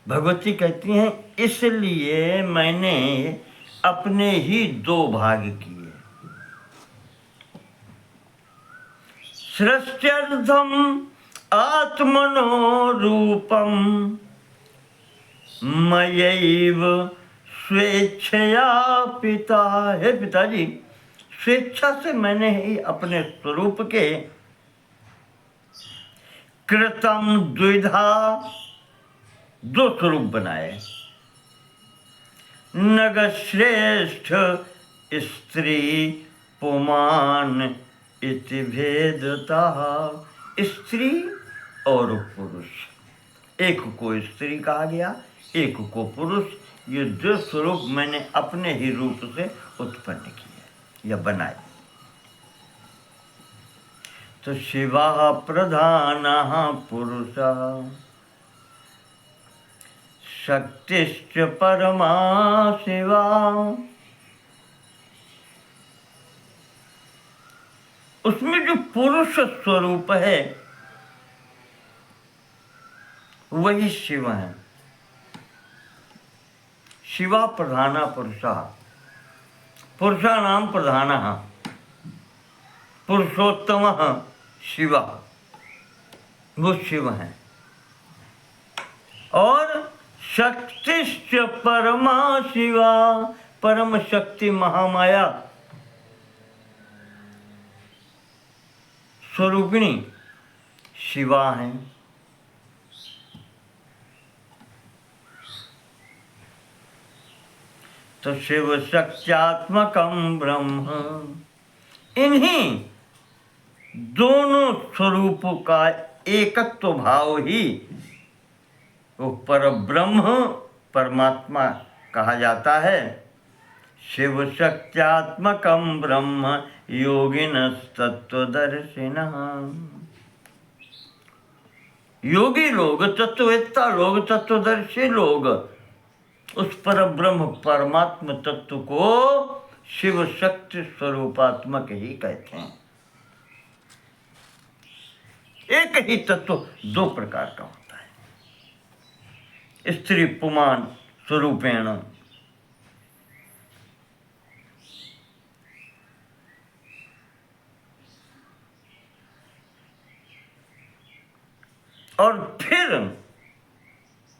भगवती कहती हैं इसलिए मैंने अपने ही दो भाग किए। सृष्ट्यर्थम आत्मनो रूपम मयैव स्वेच्छया पिता। हे पिताजी, स्वेच्छा से मैंने ही अपने स्वरूप के कृतम द्विधा, दो स्वरूप बनाए। नगश्रेष्ठ स्त्री पुमान इति भेदता। स्त्री और पुरुष, एक को स्त्री कहा गया, एक को पुरुष। ये दो स्वरूप मैंने अपने ही रूप से उत्पन्न किए या बनाए। तो शिवा प्रधान पुरुष शक्तिश्च परमा शिवा। उसमें जो पुरुष स्वरूप है वही शिव है। शिवा प्रधाना पुरुषा, पुरुषा नाम प्रधान, पुरुषोत्तम शिवा, वो शिव है। और शक्तिश्च परमा शिवा, परम शक्ति महामाया स्वरूपिणी शिवा है। तो शिव शक्त्यात्मकम ब्रह्म, इन्हीं दोनों स्वरूपों का एकत्व भाव ही वो पर ब्रह्म परमात्मा कहा जाता है। शिव शक्त्यात्मकम ब्रह्म योगिनस्तत्वदर्शिनः। योगी लोग, तत्ववेत्ता लोग, तत्वदर्शी लोग उस पर ब्रह्म परमात्म तत्व को शिव शक्ति स्वरूपात्मक ही कहते हैं। एक ही तत्व दो प्रकार का होता है, स्त्री पुमान स्वरूपेण। और फिर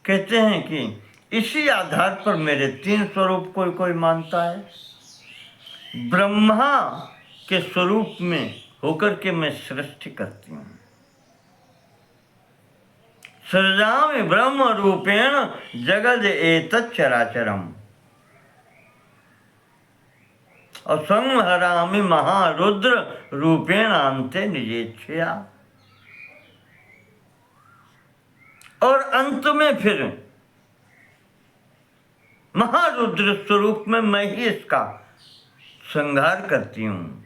कहते हैं कि इसी आधार पर मेरे तीन स्वरूप कोई कोई मानता है। ब्रह्मा के स्वरूप में होकर के मैं सृष्टि करती हूँ। सृजामि ब्रह्म रूपेण जगद एतत् चराचरम, और संहरामि महारुद्र रूपेण अंते निजेच्छया। और अंत में फिर महारुद्र स्वरूप में मैं ही इसका संहार करती हूँ।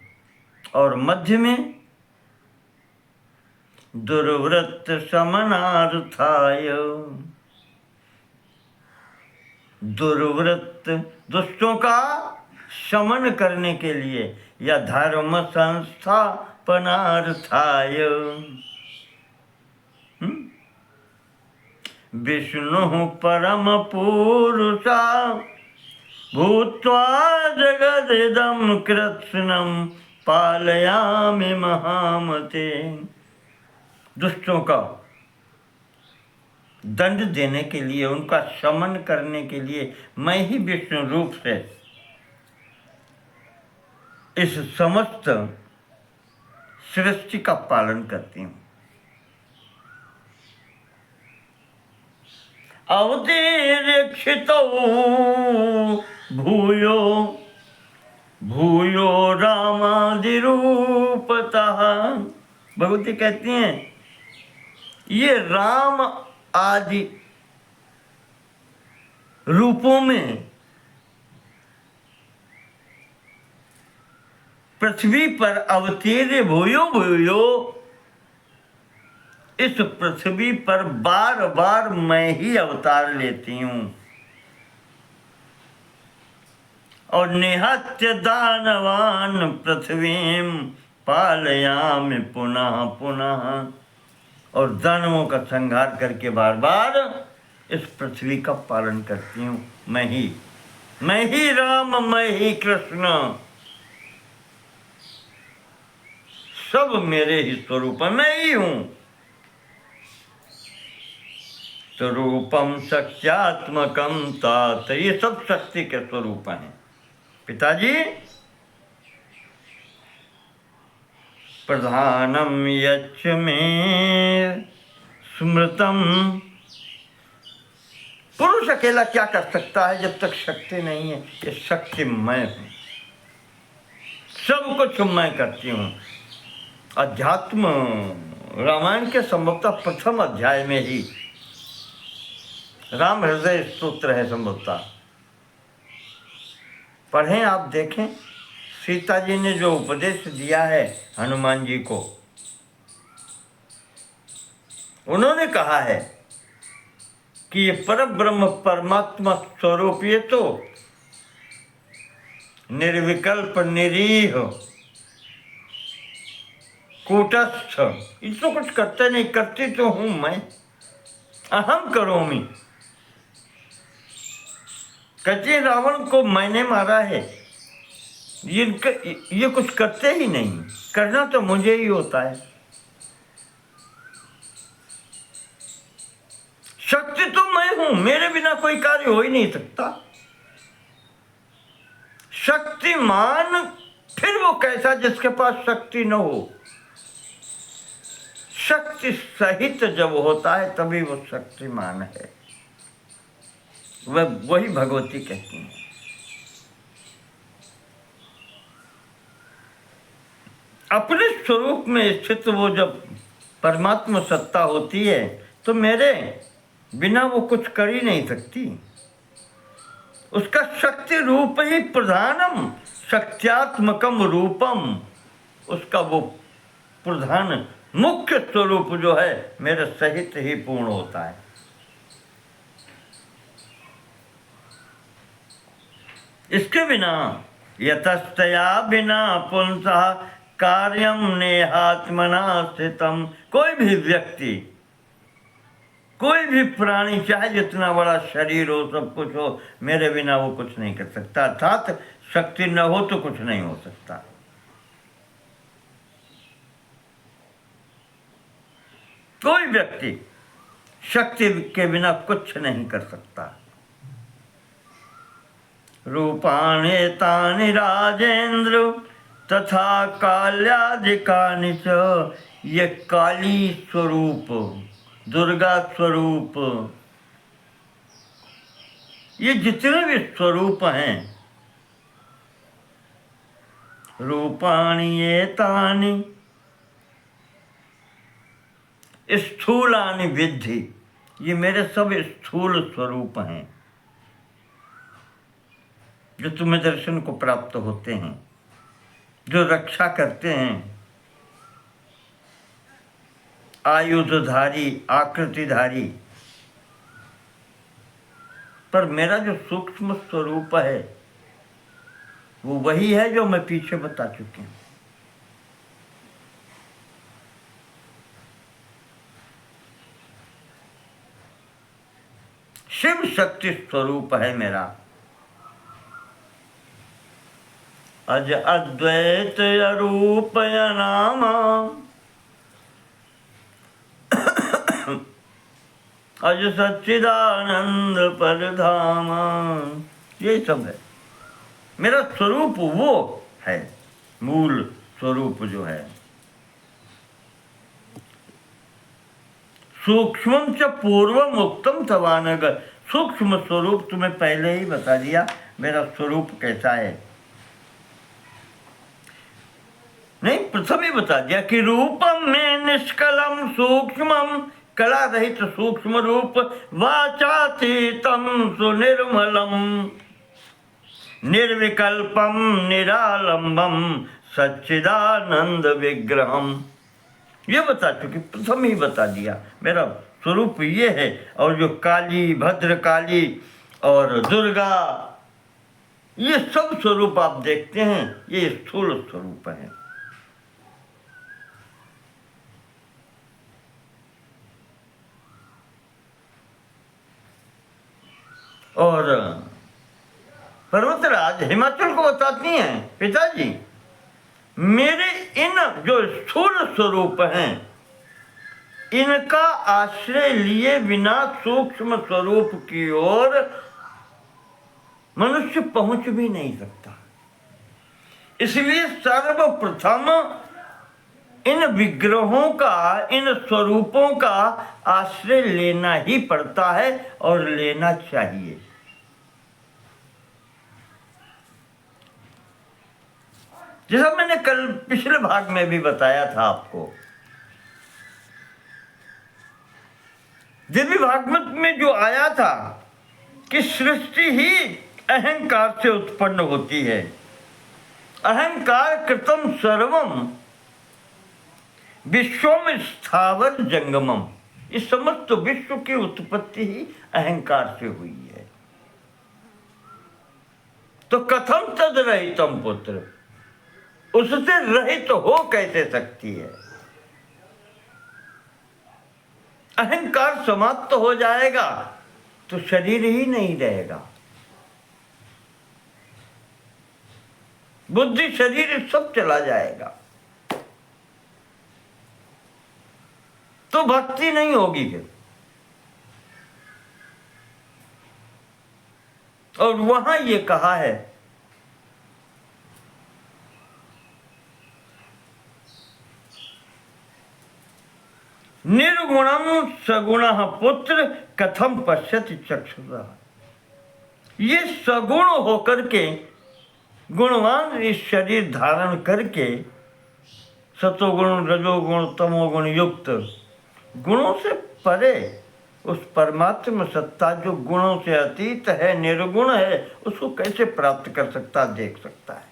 और मध्य में दुर्वृत्त शमनार्थाय, दुर्वृत्त दुष्टों का शमन करने के लिए या धर्म संस्थापनार्थाय विष्णु परम पुरुषा भूत्वा जगदिदं कृत्स्नं पालयामि महामते। दुष्टों का दंड देने के लिए, उनका शमन करने के लिए मैं ही विष्णु रूप से इस समस्त सृष्टि का पालन करती हूँ। अवतीर्षितो भूयो भूयो रामादिरूपतः। भगवती कहती हैं ये राम आदि रूपों में पृथ्वी पर अवतीर्य भूयो भूयो, इस पृथ्वी पर बार बार मैं ही अवतार लेती हूँ। और निहत्य दानवान पृथ्वीं पालयामि पुनः पुनः, और दानवों का संहार करके बार बार इस पृथ्वी का पालन करती हूँ। मैं ही राम, मैं ही कृष्ण। सब मेरे ही स्वरूप है, मैं ही हूं। तो रूपम शक्त्यात्मकम तात, ये सब शक्ति के स्वरूप हैं। पिताजी, प्रधानम यच्च में स्मृतम, पुरुष अकेला क्या कर सकता है जब तक शक्ति नहीं है? ये शक्ति मैं हूं, सब कुछ मैं करती हूं। अध्यात्म रामायण के संभवतः प्रथम अध्याय में ही राम हृदय स्तोत्र है, संभवतः पढ़ें, आप देखें। सीता जी ने जो उपदेश दिया है हनुमान जी को, उन्होंने कहा है कि ये परब्रह्म परमात्मा स्वरूप, ये तो निर्विकल्प, निरीह, कूटस्थ, इसको कुछ करते नहीं, करती तो हूं मैं, अहम करोमि। कहते रावण को मैंने मारा है, ये कुछ करते ही नहीं, करना तो मुझे ही होता है। शक्ति तो मैं हूं, मेरे बिना कोई कार्य हो ही नहीं सकता। शक्तिमान फिर वो कैसा जिसके पास शक्ति न हो? शक्ति सहित जब होता है तभी वो शक्तिमान है। वह वही भगवती कहती हैं। अपने स्वरूप में स्थित वो जब परमात्मा सत्ता होती है तो मेरे बिना वो कुछ कर ही नहीं सकती। उसका शक्ति रूप ही प्रधानम शक्त्यात्मकम रूपम, उसका वो प्रधान मुख्य स्वरूप जो है मेरे सहित ही पूर्ण होता है। इसके बिना यतस्तया बिना पुंसः कार्यम नेहात्मना स्थितम, कोई भी व्यक्ति, कोई भी प्राणी, चाहे जितना बड़ा शरीर हो, सब कुछ हो, मेरे बिना वो कुछ नहीं कर सकता। अर्थात शक्ति न हो तो कुछ नहीं हो सकता। कोई व्यक्ति शक्ति के बिना कुछ नहीं कर सकता। रूपाणि तानि राजेंद्र तथा काल्यादिकानि च, ये काली स्वरूप, दुर्गा स्वरूप, ये जितने भी स्वरूप हैं, रूपाणि एतानि स्थूलानि विद्धि, ये मेरे सब स्थूल स्वरूप हैं जो तुम्हें दर्शन को प्राप्त होते हैं, जो रक्षा करते हैं, आयुधधारी, आकृतिधारी। पर मेरा जो सूक्ष्म स्वरूप है वो वही है जो मैं पीछे बता चुकी हूं। शिव शक्ति स्वरूप है मेरा। अज अद्वैत अरूपय नाम, अज सच्चिदानंद परधाम, ये सब है मेरा स्वरूप, वो है मूल स्वरूप जो है। सूक्ष्मम च पूर्वम उक्तम तवानग, सूक्ष्म स्वरूप तुम्हें पहले ही बता दिया मेरा स्वरूप कैसा है। नहीं, प्रथम ही बता दिया कि रूपम में निष्कलम सूक्ष्मम, कला रहित सूक्ष्म रूप, वाचातीतम सुनिर्मलम निर्विकल्पम निरालंबम सच्चिदानंद विग्रहम, ये बता चुकी, प्रथम ही बता दिया मेरा स्वरूप ये है। और जो काली, भद्रकाली और दुर्गा, ये सब स्वरूप आप देखते हैं, ये स्थूल स्वरूप है। और पर्वतराज हिमाचल को बताती हैं, पिताजी मेरे इन जो स्थूल स्वरूप हैं, इनका आश्रय लिए बिना सूक्ष्म स्वरूप की ओर मनुष्य पहुंच भी नहीं सकता। इसलिए सर्वप्रथम इन विग्रहों का, इन स्वरूपों का आश्रय लेना ही पड़ता है और लेना चाहिए। जैसा मैंने कल पिछले भाग में भी बताया था आपको, देवी भागवत में जो आया था कि सृष्टि ही अहंकार से उत्पन्न होती है। अहंकार कृतम सर्वम विश्वम स्थावर जंगमम। इस समस्त विश्व की उत्पत्ति ही अहंकार से हुई है। तो कथम तद रहितम पुत्र, उससे रहित हो कैसे सकती है? अहंकार समाप्त हो जाएगा तो शरीर ही नहीं रहेगा। बुद्धि शरीर सब चला जाएगा, तो भक्ति नहीं होगी फिर। और वहां ये कहा है निर्गुणम सगुणः पुत्र कथम पश्यति चक्षुषा। ये सगुण होकर के, गुणवान इस शरीर धारण करके, सतोगुण रजोगुण तमोगुण युक्त, गुणों से परे उस परमात्म सत्ता जो गुणों से अतीत है, निर्गुण है, उसको कैसे प्राप्त कर सकता, देख सकता है?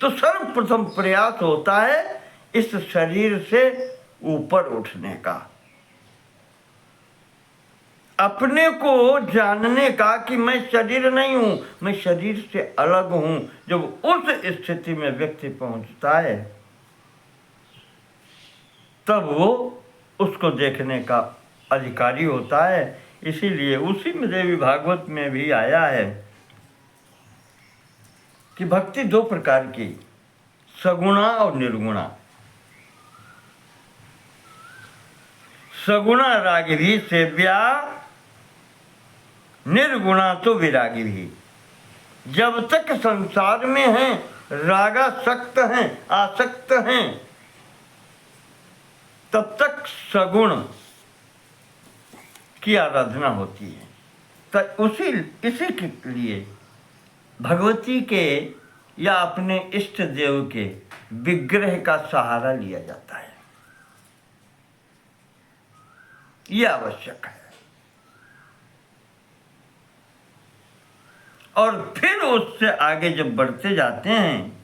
तो सर्वप्रथम प्रयास होता है इस शरीर से ऊपर उठने का, अपने को जानने का कि मैं शरीर नहीं हूं, मैं शरीर से अलग हूं। जब उस स्थिति में व्यक्ति पहुंचता है तब वो उसको देखने का अधिकारी होता है। इसीलिए उसी में देवी भागवत में भी आया है कि भक्ति दो प्रकार की, सगुणा और निर्गुणा। सगुणा राग भी सेव्या, निर्गुणा तो विरागी भी। जब तक संसार में हैं, रागासक्त हैं, आसक्त हैं, तब तक सगुण की आराधना होती है। तो इसी के लिए भगवती के या अपने इष्ट देव के विग्रह का सहारा लिया जाता है। यह आवश्यक है। और फिर उससे आगे जब बढ़ते जाते हैं,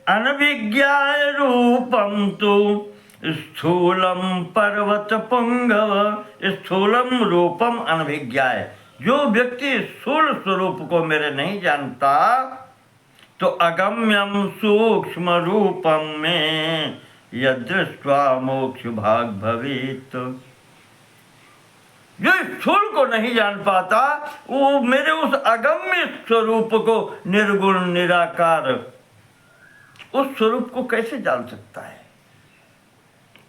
अनभिज्ञाय रूपम तो स्थूलम पर्वत पुंगव। स्थूलम रूपम अनभिज्ञाय, जो व्यक्ति स्थूल स्वरूप को मेरे नहीं जानता, तो अगम्यम सूक्ष्म रूपम में यदृष्ट्वा मोक्ष भाग भवेत। जो स्थूल को नहीं जान पाता, वो मेरे उस अगम्य स्वरूप को, निर्गुण निराकार उस स्वरूप को कैसे जान सकता है?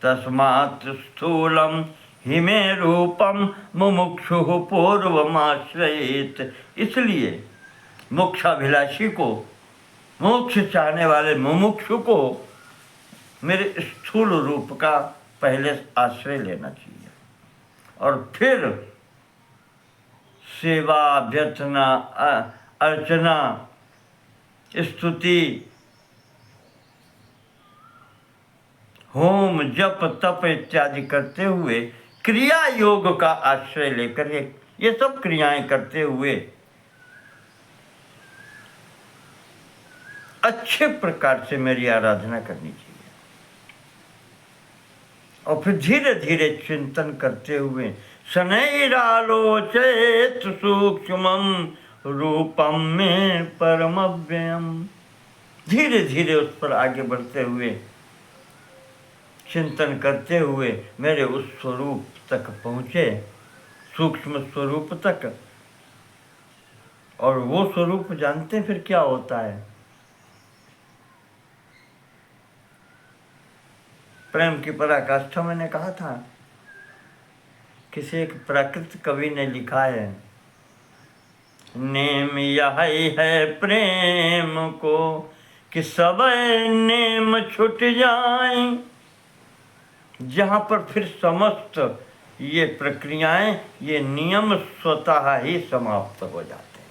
तस्मात् स्थूलम हिमे रूपम मुमुक्षु पूर्वमाश्रयेत। इसलिए मोक्षाभिलाषी को, मोक्ष चाहने वाले मुमुक्षु को मेरे स्थूल रूप का पहले आश्रय लेना चाहिए, और फिर सेवा, अभ्यर्थना, अर्चना, स्तुति, होम, जप, तप इत्यादि करते हुए, क्रिया योग का आश्रय लेकर ये सब क्रियाएं करते हुए अच्छे प्रकार से मेरी आराधना करनी चाहिए। और फिर धीरे धीरे चिंतन करते हुए शनैरालोचयेत सूक्ष्मम रूपम में परमव्ययम, धीरे धीरे उस पर आगे बढ़ते हुए, चिंतन करते हुए मेरे उस स्वरूप तक पहुँचे, सूक्ष्म स्वरूप तक, और वो स्वरूप जानते हैं फिर क्या होता है। प्रेम की पराकाष्ठा मैंने कहा था, किसी एक प्राकृत कवि ने लिखा है, नेम यही है प्रेम को कि सब नेम छूट जाए। जहाँ पर फिर समस्त ये प्रक्रियाएं, ये नियम स्वतः ही समाप्त हो जाते हैं।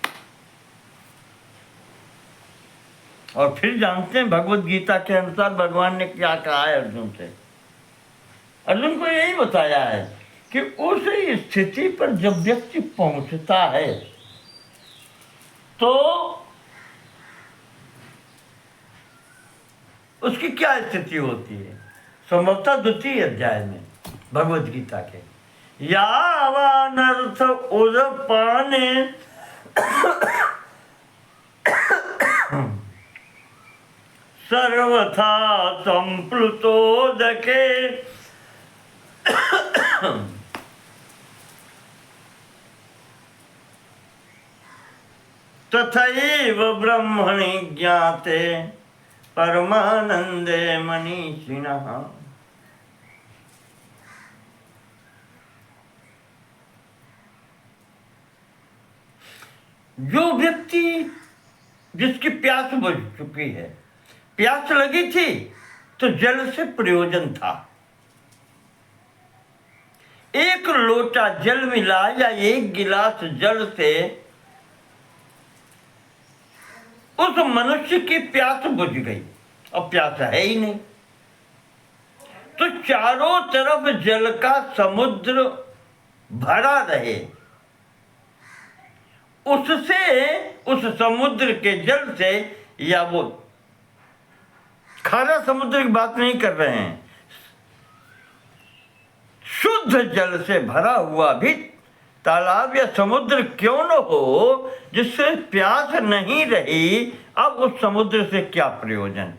और फिर जानते हैं भगवत गीता के अनुसार भगवान ने क्या कहा है अर्जुन से। अर्जुन को यही बताया है कि उस स्थिति पर जब व्यक्ति पहुंचता है तो उसकी क्या स्थिति होती है। संभवतः 2 अध्याय में भगवत गीता के, यावानर्थ उदपाने सर्वथा संप्लुतोदके तथैव ब्रह्मणि ज्ञाते परमानंदे मनीषिणः। जो व्यक्ति जिसकी प्यास बुझ चुकी है, प्यास लगी थी तो जल से प्रयोजन था, एक लोटा जल मिला या एक गिलास जल से उस मनुष्य की प्यास बुझ गई, अब प्यास है ही नहीं। तो चारों तरफ जल का समुद्र भरा रहे, उससे, उस समुद्र के जल से, या वो खारा समुद्र की बात नहीं कर रहे हैं, शुद्ध जल से भरा हुआ भी तालाब या समुद्र क्यों न हो, जिससे प्यास नहीं रही, अब उस समुद्र से क्या प्रयोजन।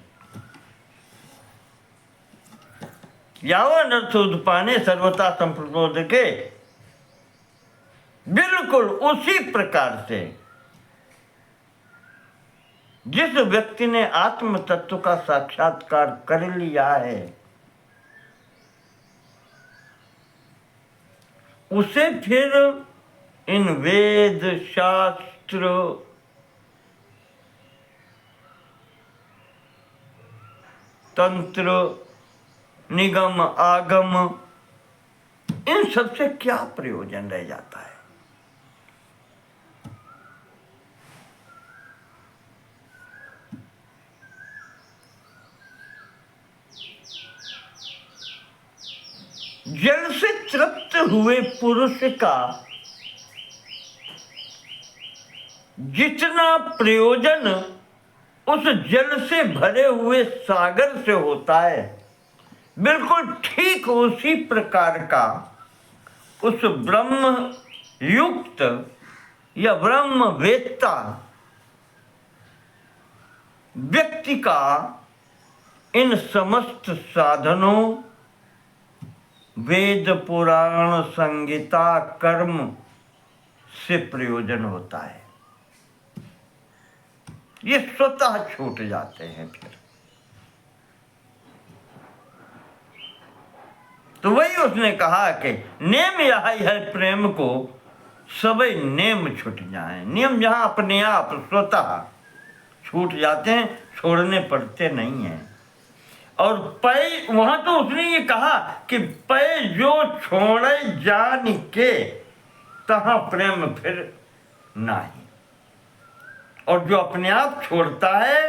यावन पाने सर्वथा संप्रदोदके, बिल्कुल उसी प्रकार से जिस व्यक्ति ने आत्म तत्व का साक्षात्कार कर लिया है, उसे फिर इन वेद शास्त्र तंत्र निगम आगम इन सब से क्या प्रयोजन रह जाता है। जल से तृप्त हुए पुरुष का जितना प्रयोजन उस जल से भरे हुए सागर से होता है, बिल्कुल ठीक उसी प्रकार का उस ब्रह्म युक्त या ब्रह्म वेत्ता व्यक्ति का इन समस्त साधनों, वेद पुराण संगीता कर्म से प्रयोजन होता है। ये स्वतः छूट जाते हैं फिर। तो वही उसने कहा कि नेम यही है प्रेम को सभी नेम छूट जाएं। नियम जहां अपने आप स्वतः छूट जाते हैं, छोड़ने पड़ते नहीं हैं। और पै वहां तो उसने ये कहा कि पै जो छोड़े जान के तहां प्रेम फिर नहीं। और जो अपने आप छोड़ता है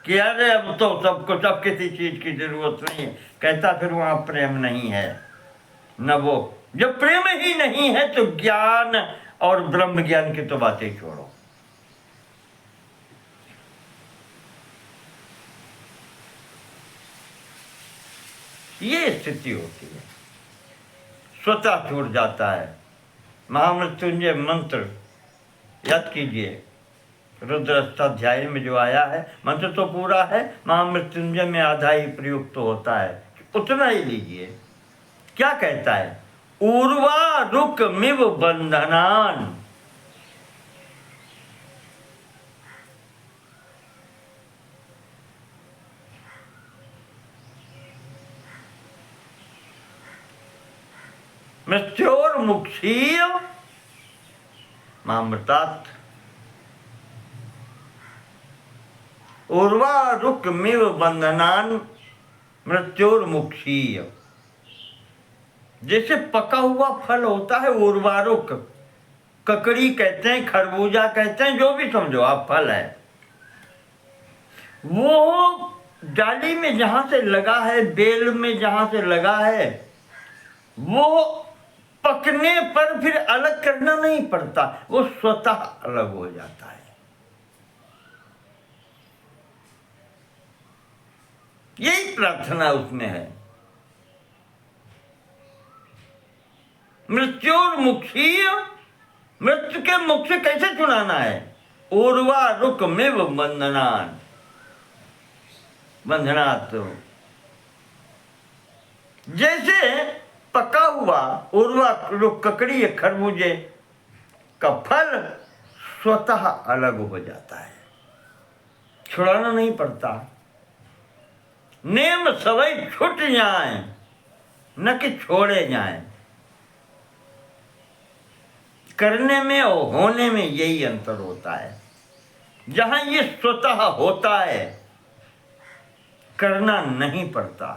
कि अरे अब तो सबको सब किसी चीज की जरूरत नहीं है, कहता फिर वहां प्रेम नहीं है न। वो जब प्रेम ही नहीं है तो ज्ञान और ब्रह्म ज्ञान की तो बातें छोड़ो। ये स्थिति होती है, स्वतः छूट जाता है। महामृत्युंजय मंत्र याद कीजिए, रुद्राष्टाध्याय में जो आया है, मंत्र तो पूरा है, महामृत्युंजय में आधा ही प्रयुक्त तो होता है, उतना ही लीजिए। क्या कहता है, उर्वा रुक मिव बंधनान मृत्योर्मुक्षीय मामृतात् उर्वारुकमिव बंधनान मृत्योर्मुक्षीय। जैसे पका हुआ फल होता है उर्वारुक, ककड़ी कहते हैं, खरबूजा कहते हैं, जो भी समझो आप फल है, वो डाली में जहां से लगा है, बेल में जहां से लगा है, वो पकने पर फिर अलग करना नहीं पड़ता, वो स्वतः अलग हो जाता है। यही प्रार्थना उसमें है। मृत्योर्मुक्षीय, मृत्यु के मुख से कैसे छुड़ाना है? उर्वा रुक में बंधनान, बंधनात्। जैसे पका हुआ उर्वा रुक ककड़ी या खरबूजे का फल स्वतः अलग हो जाता है, छुड़ाना नहीं पड़ता। नेम सवई छूट जाए, न कि छोड़े जाए। करने में और होने में यही अंतर होता है। जहां ये स्वतः होता है, करना नहीं पड़ता।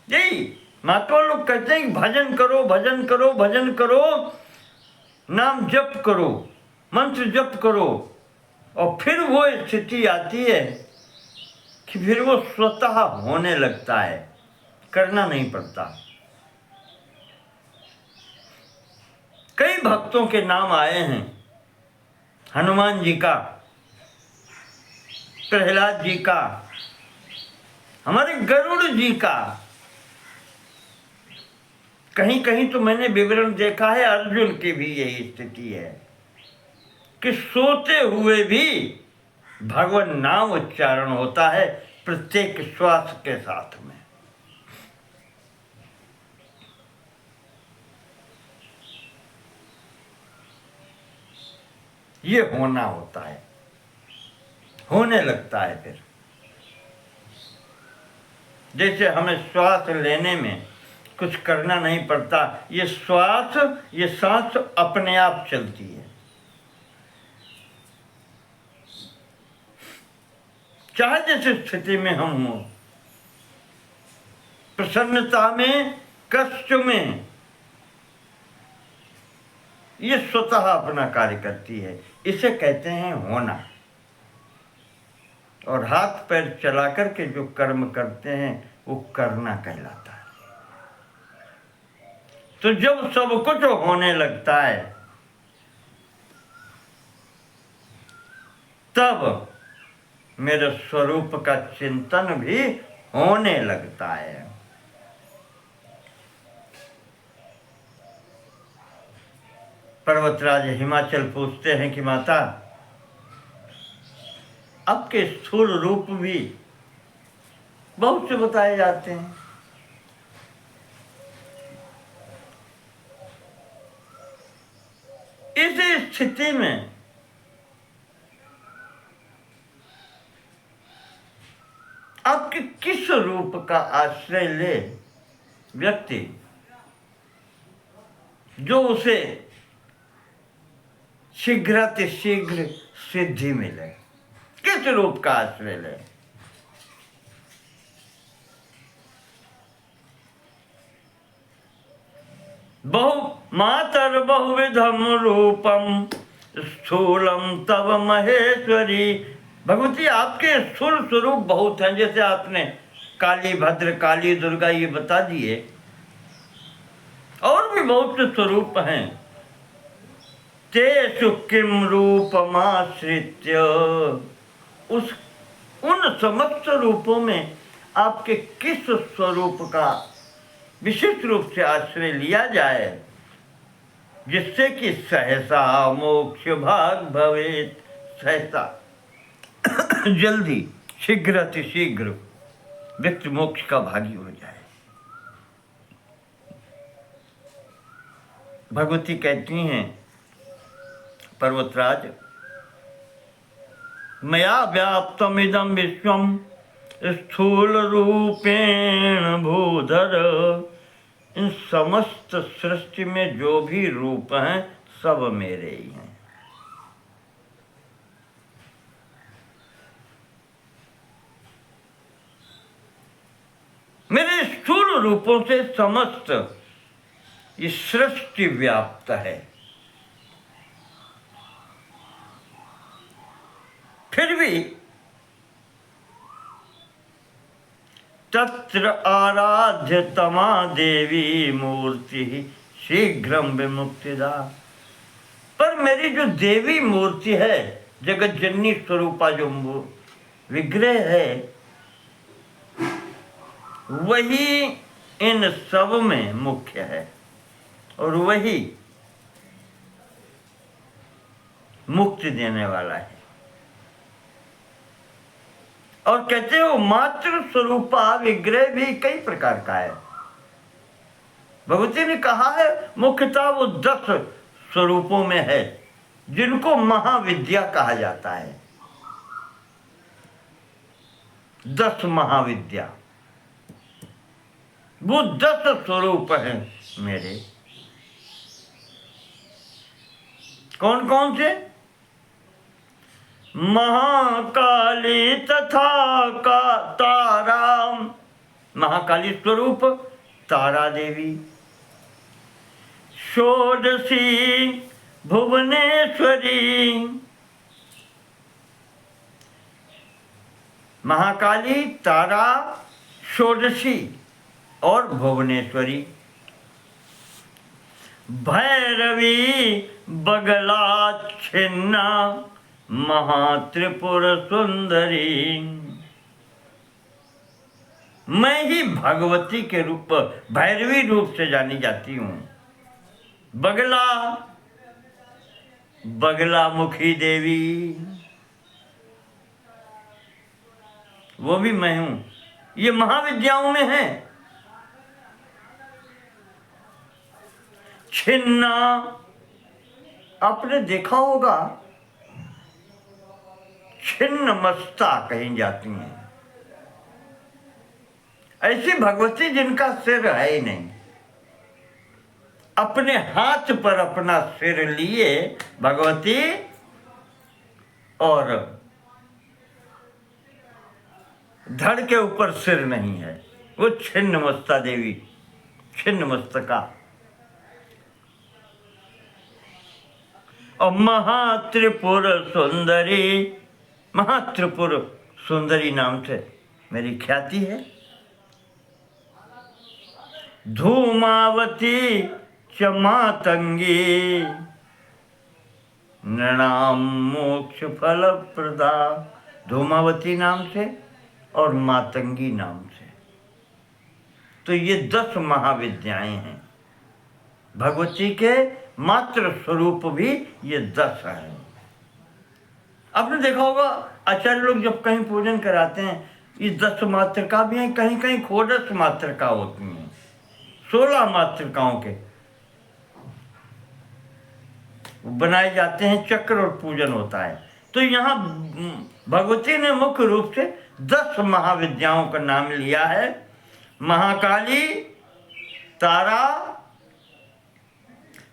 यही महात्मा लोग कहते हैं कि भजन करो, भजन करो, भजन करो, नाम जप करो, मंत्र जप करो, और फिर वो स्थिति आती है कि फिर वो स्वतः होने लगता है, करना नहीं पड़ता। कई भक्तों के नाम आए हैं, हनुमान जी का, प्रहलाद जी का, हमारे गरुड़ जी का। कहीं कहीं तो मैंने विवरण देखा है अर्जुन की भी यही स्थिति है कि सोते हुए भी भगवान नाम उच्चारण होता है प्रत्येक श्वास के साथ में। ये होना होता है, होने लगता है। फिर जैसे हमें श्वास लेने में कुछ करना नहीं पड़ता, ये श्वास, ये सांस अपने आप चलती है। चाहे जिस स्थिति में हम हों, प्रसन्नता में, कष्ट में, ये स्वतः अपना कार्य करती है। इसे कहते हैं होना। और हाथ पैर चला करके जो कर्म करते हैं वो करना कहलाता है। तो जब सब कुछ होने लगता है, तब मेरे स्वरूप का चिंतन भी होने लगता है। पर्वतराज हिमाचल पूछते हैं कि माता, आपके स्थूल रूप भी बहुत से बताए जाते हैं, इस स्थिति में आपके किस रूप का आश्रय ले व्यक्ति जो उसे शीघ्र सिद्धि मिले? किस रूप का आश्रय ले? मातर बहुविधम रूपम स्थूलम तव महेश्वरी। भगवती आपके स्थूल स्वरूप बहुत हैं, जैसे आपने काली, भद्र, काली, दुर्गा ये बता दिए, और भी बहुत से स्वरूप हैं। तेषु किम रूपमाश्रित्य, उन समस्त रूपों में आपके किस स्वरूप का विशिष्ट रूप से आश्रय लिया जाए जिससे कि सहसा मोक्ष भाग भवेत। सहसा जल्दी, शीघ्र अतिशीघ्र व्यक्ति मोक्ष का भागी हो जाए। भगवती कहती हैं, पर्वतराज, मया व्याप्तमिदं विश्वं स्थूल रूपेण भूधर इन समस्त सृष्टि में जो भी रूप हैं सब मेरे ही हैं। मेरे स्थूल रूपों से समस्त ये सृष्टि व्याप्त है। फिर भी तत्र आराध्यतमा देवी मूर्ति शीघ्रम विमुक्तिदा। पर मेरी जो देवी मूर्ति है, जगत जननी स्वरूपा जो विग्रह है, वही इन सब में मुख्य है और वही मुक्ति देने वाला है। और कहते हो मातृ स्वरूपा विग्रह भी कई प्रकार का है। भगवती ने कहा है मुख्यतः वो 10 स्वरूपों में है जिनको महाविद्या कहा जाता है। 10 महाविद्या, वो 10 स्वरूप हैं मेरे। कौन कौन से? महाकाली तथा का तारा, महाकाली स्वरूप तारा देवी। षोडशी भुवनेश्वरी, महाकाली तारा षोडशी और भुवनेश्वरी। भैरवी बगला छिन्ना महात्रिपुर सुंदरी। मैं ही भगवती के रूप भैरवी रूप से जानी जाती हूँ। बगला, बगला मुखी देवी, वो भी मैं हूं। ये महाविद्याओं में है। छिन्ना, आपने देखा होगा छिन्न मस्ता कहीं जाती हैं। ऐसी भगवती जिनका सिर है ही नहीं, अपने हाथ पर अपना सिर लिए भगवती, और धड़ के ऊपर सिर नहीं है, वो छिन्न मस्ता देवी, छिन्न मस्तका। और महात्रिपुर सुंदरी, महात्रिपुर सुंदरी नाम से मेरी ख्याति है। धूमावती च मातंगी नृणाम मोक्ष फल प्रदा, धूमावती नाम से और मातंगी नाम से। तो ये 10 महाविद्याएं हैं। भगवती के मात्र स्वरूप भी ये 10 हैं। आपने देखा होगा आचार्य लोग जब कहीं पूजन कराते हैं, ये 10 मातृका भी हैं, कहीं कहीं षोडश मातृका होती हैं, 16 मातृकाओं के बनाए जाते हैं, चक्र और पूजन होता है। तो यहाँ भगवती ने मुख्य रूप से 10 महाविद्याओं का नाम लिया है। महाकाली, तारा,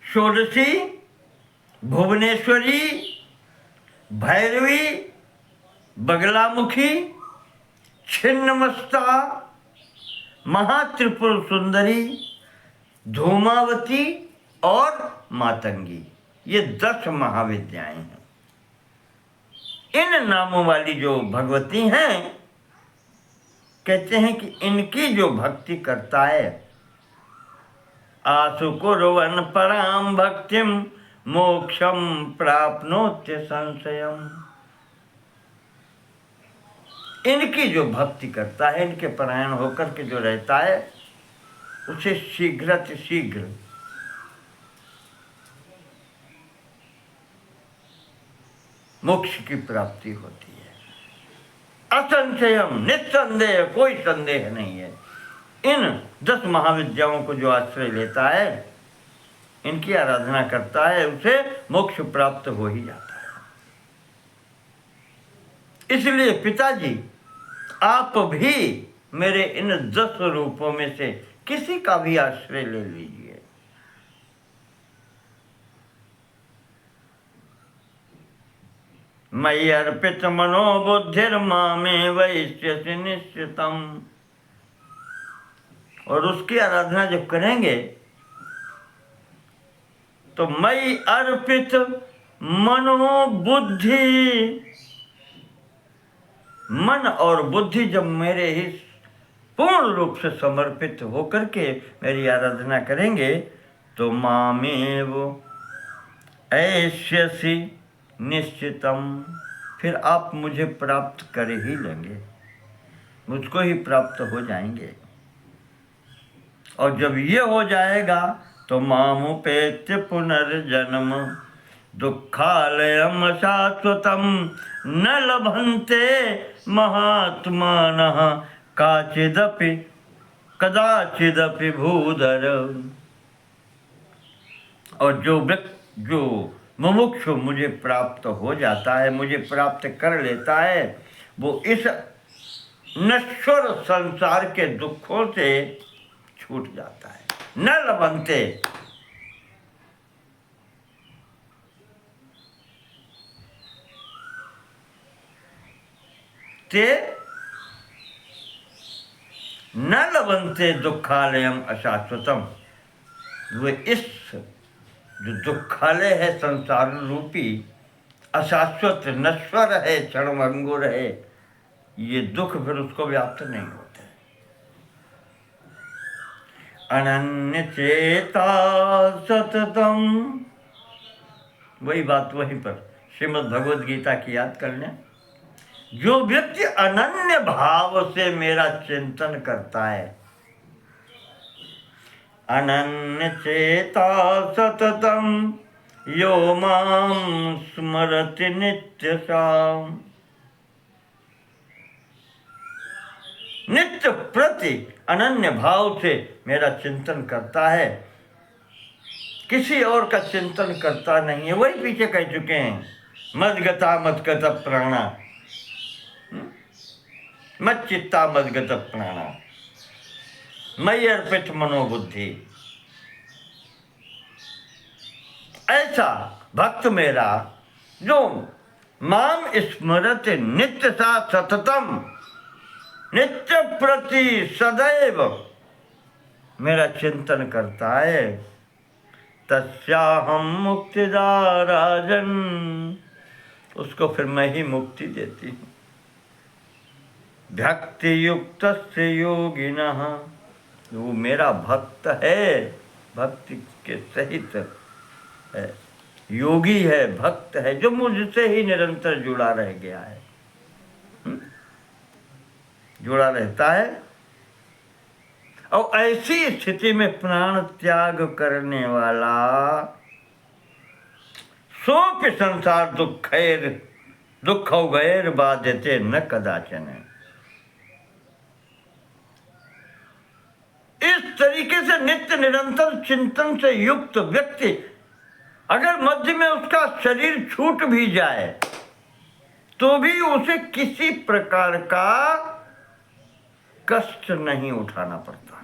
षोडशी, भुवनेश्वरी, भैरवी, बगलामुखी, छिन्नमस्ता, महात्रिपुर सुंदरी, धूमावती और मातंगी। ये 10 महाविद्याएं हैं। इन नामों वाली जो भगवती हैं, कहते हैं कि इनकी जो भक्ति करता है, आसु कुर्वन् पराम भक्तिम मोक्षम प्राप्नोत्य संशयम। इनकी जो भक्ति करता है, इनके परायण होकर के जो रहता है, उसे शीघ्र मोक्ष की प्राप्ति होती है। असंशयम, निस्संदेह, कोई संदेह नहीं है। इन 10 महाविद्याओं को जो आश्रय लेता है, इनकी आराधना करता है, उसे मोक्ष प्राप्त हो ही जाता है। इसलिए पिताजी, आप भी मेरे इन 10 रूपों में से किसी का भी आश्रय ले लीजिए। मयि अर्पित मनोबुद्धिर्मामे वैष्यसि निश्चितम। और उसकी आराधना जब करेंगे तो मयि अर्पित मनोबुद्धि, मन और बुद्धि जब मेरे ही पूर्ण रूप से समर्पित होकर के मेरी आराधना करेंगे तो मामेव ऐष्यसि निश्चितम, फिर आप मुझे प्राप्त कर ही लेंगे, मुझको ही प्राप्त हो जाएंगे। और जब ये हो जाएगा तो मामुपेत्य पुनर्जन्म दुःखालयम शाश्वतम न लभन्ते महात्मानः काचिदपि कदाचिदपि भूधर। और जो मुमुक्षु मुझे प्राप्त हो जाता है, मुझे प्राप्त कर लेता है, वो इस नश्वर संसार के दुखों से छूट जाता है। न लभन्ते, ते न लभन्ते दुःखालयम अशाश्वतम। वो इस जो दुःखालय है संसार रूपी, अशाश्वत नश्वर है, क्षणभंगुर है, ये दुख फिर उसको व्याप्त नहीं होते। अनन्य चेता सततम, वही बात वहीं पर श्रीमद् भगवद गीता की याद कर लें। जो व्यक्ति अनन्य भाव से मेरा चिंतन करता है, अनन्य चेता सततम यो मां स्मरति नित्यशाम, नित्य प्रति अनन्य भाव से मेरा चिंतन करता है, किसी और का चिंतन करता नहीं है। वही पीछे कह चुके हैं, मदगता मदगत प्राणा, मत चित्ता मदगत प्राणा, मयि अर्पित मनोबुद्धि। ऐसा भक्त मेरा जो माम स्मरत नित्य सा सततम, नित्य प्रति सदैव मेरा चिंतन करता है, तस्याहम मुक्तिदा राजन, उसको फिर मैं ही मुक्ति देती हूँ। भक्ति युक्त से योगिनः, वो मेरा भक्त है, भक्ति के सहित है, योगी है, भक्त है, जो मुझसे ही निरंतर जुड़ा रह गया है, जुड़ा रहता है। और ऐसी स्थिति में प्राण त्याग करने वाला सोपि संसार दुख गैर बाध्यते न कदाचन। इस तरीके से नित्य निरंतर चिंतन से युक्त व्यक्ति अगर मध्य में उसका शरीर छूट भी जाए तो भी उसे किसी प्रकार का कष्ट नहीं उठाना पड़ता,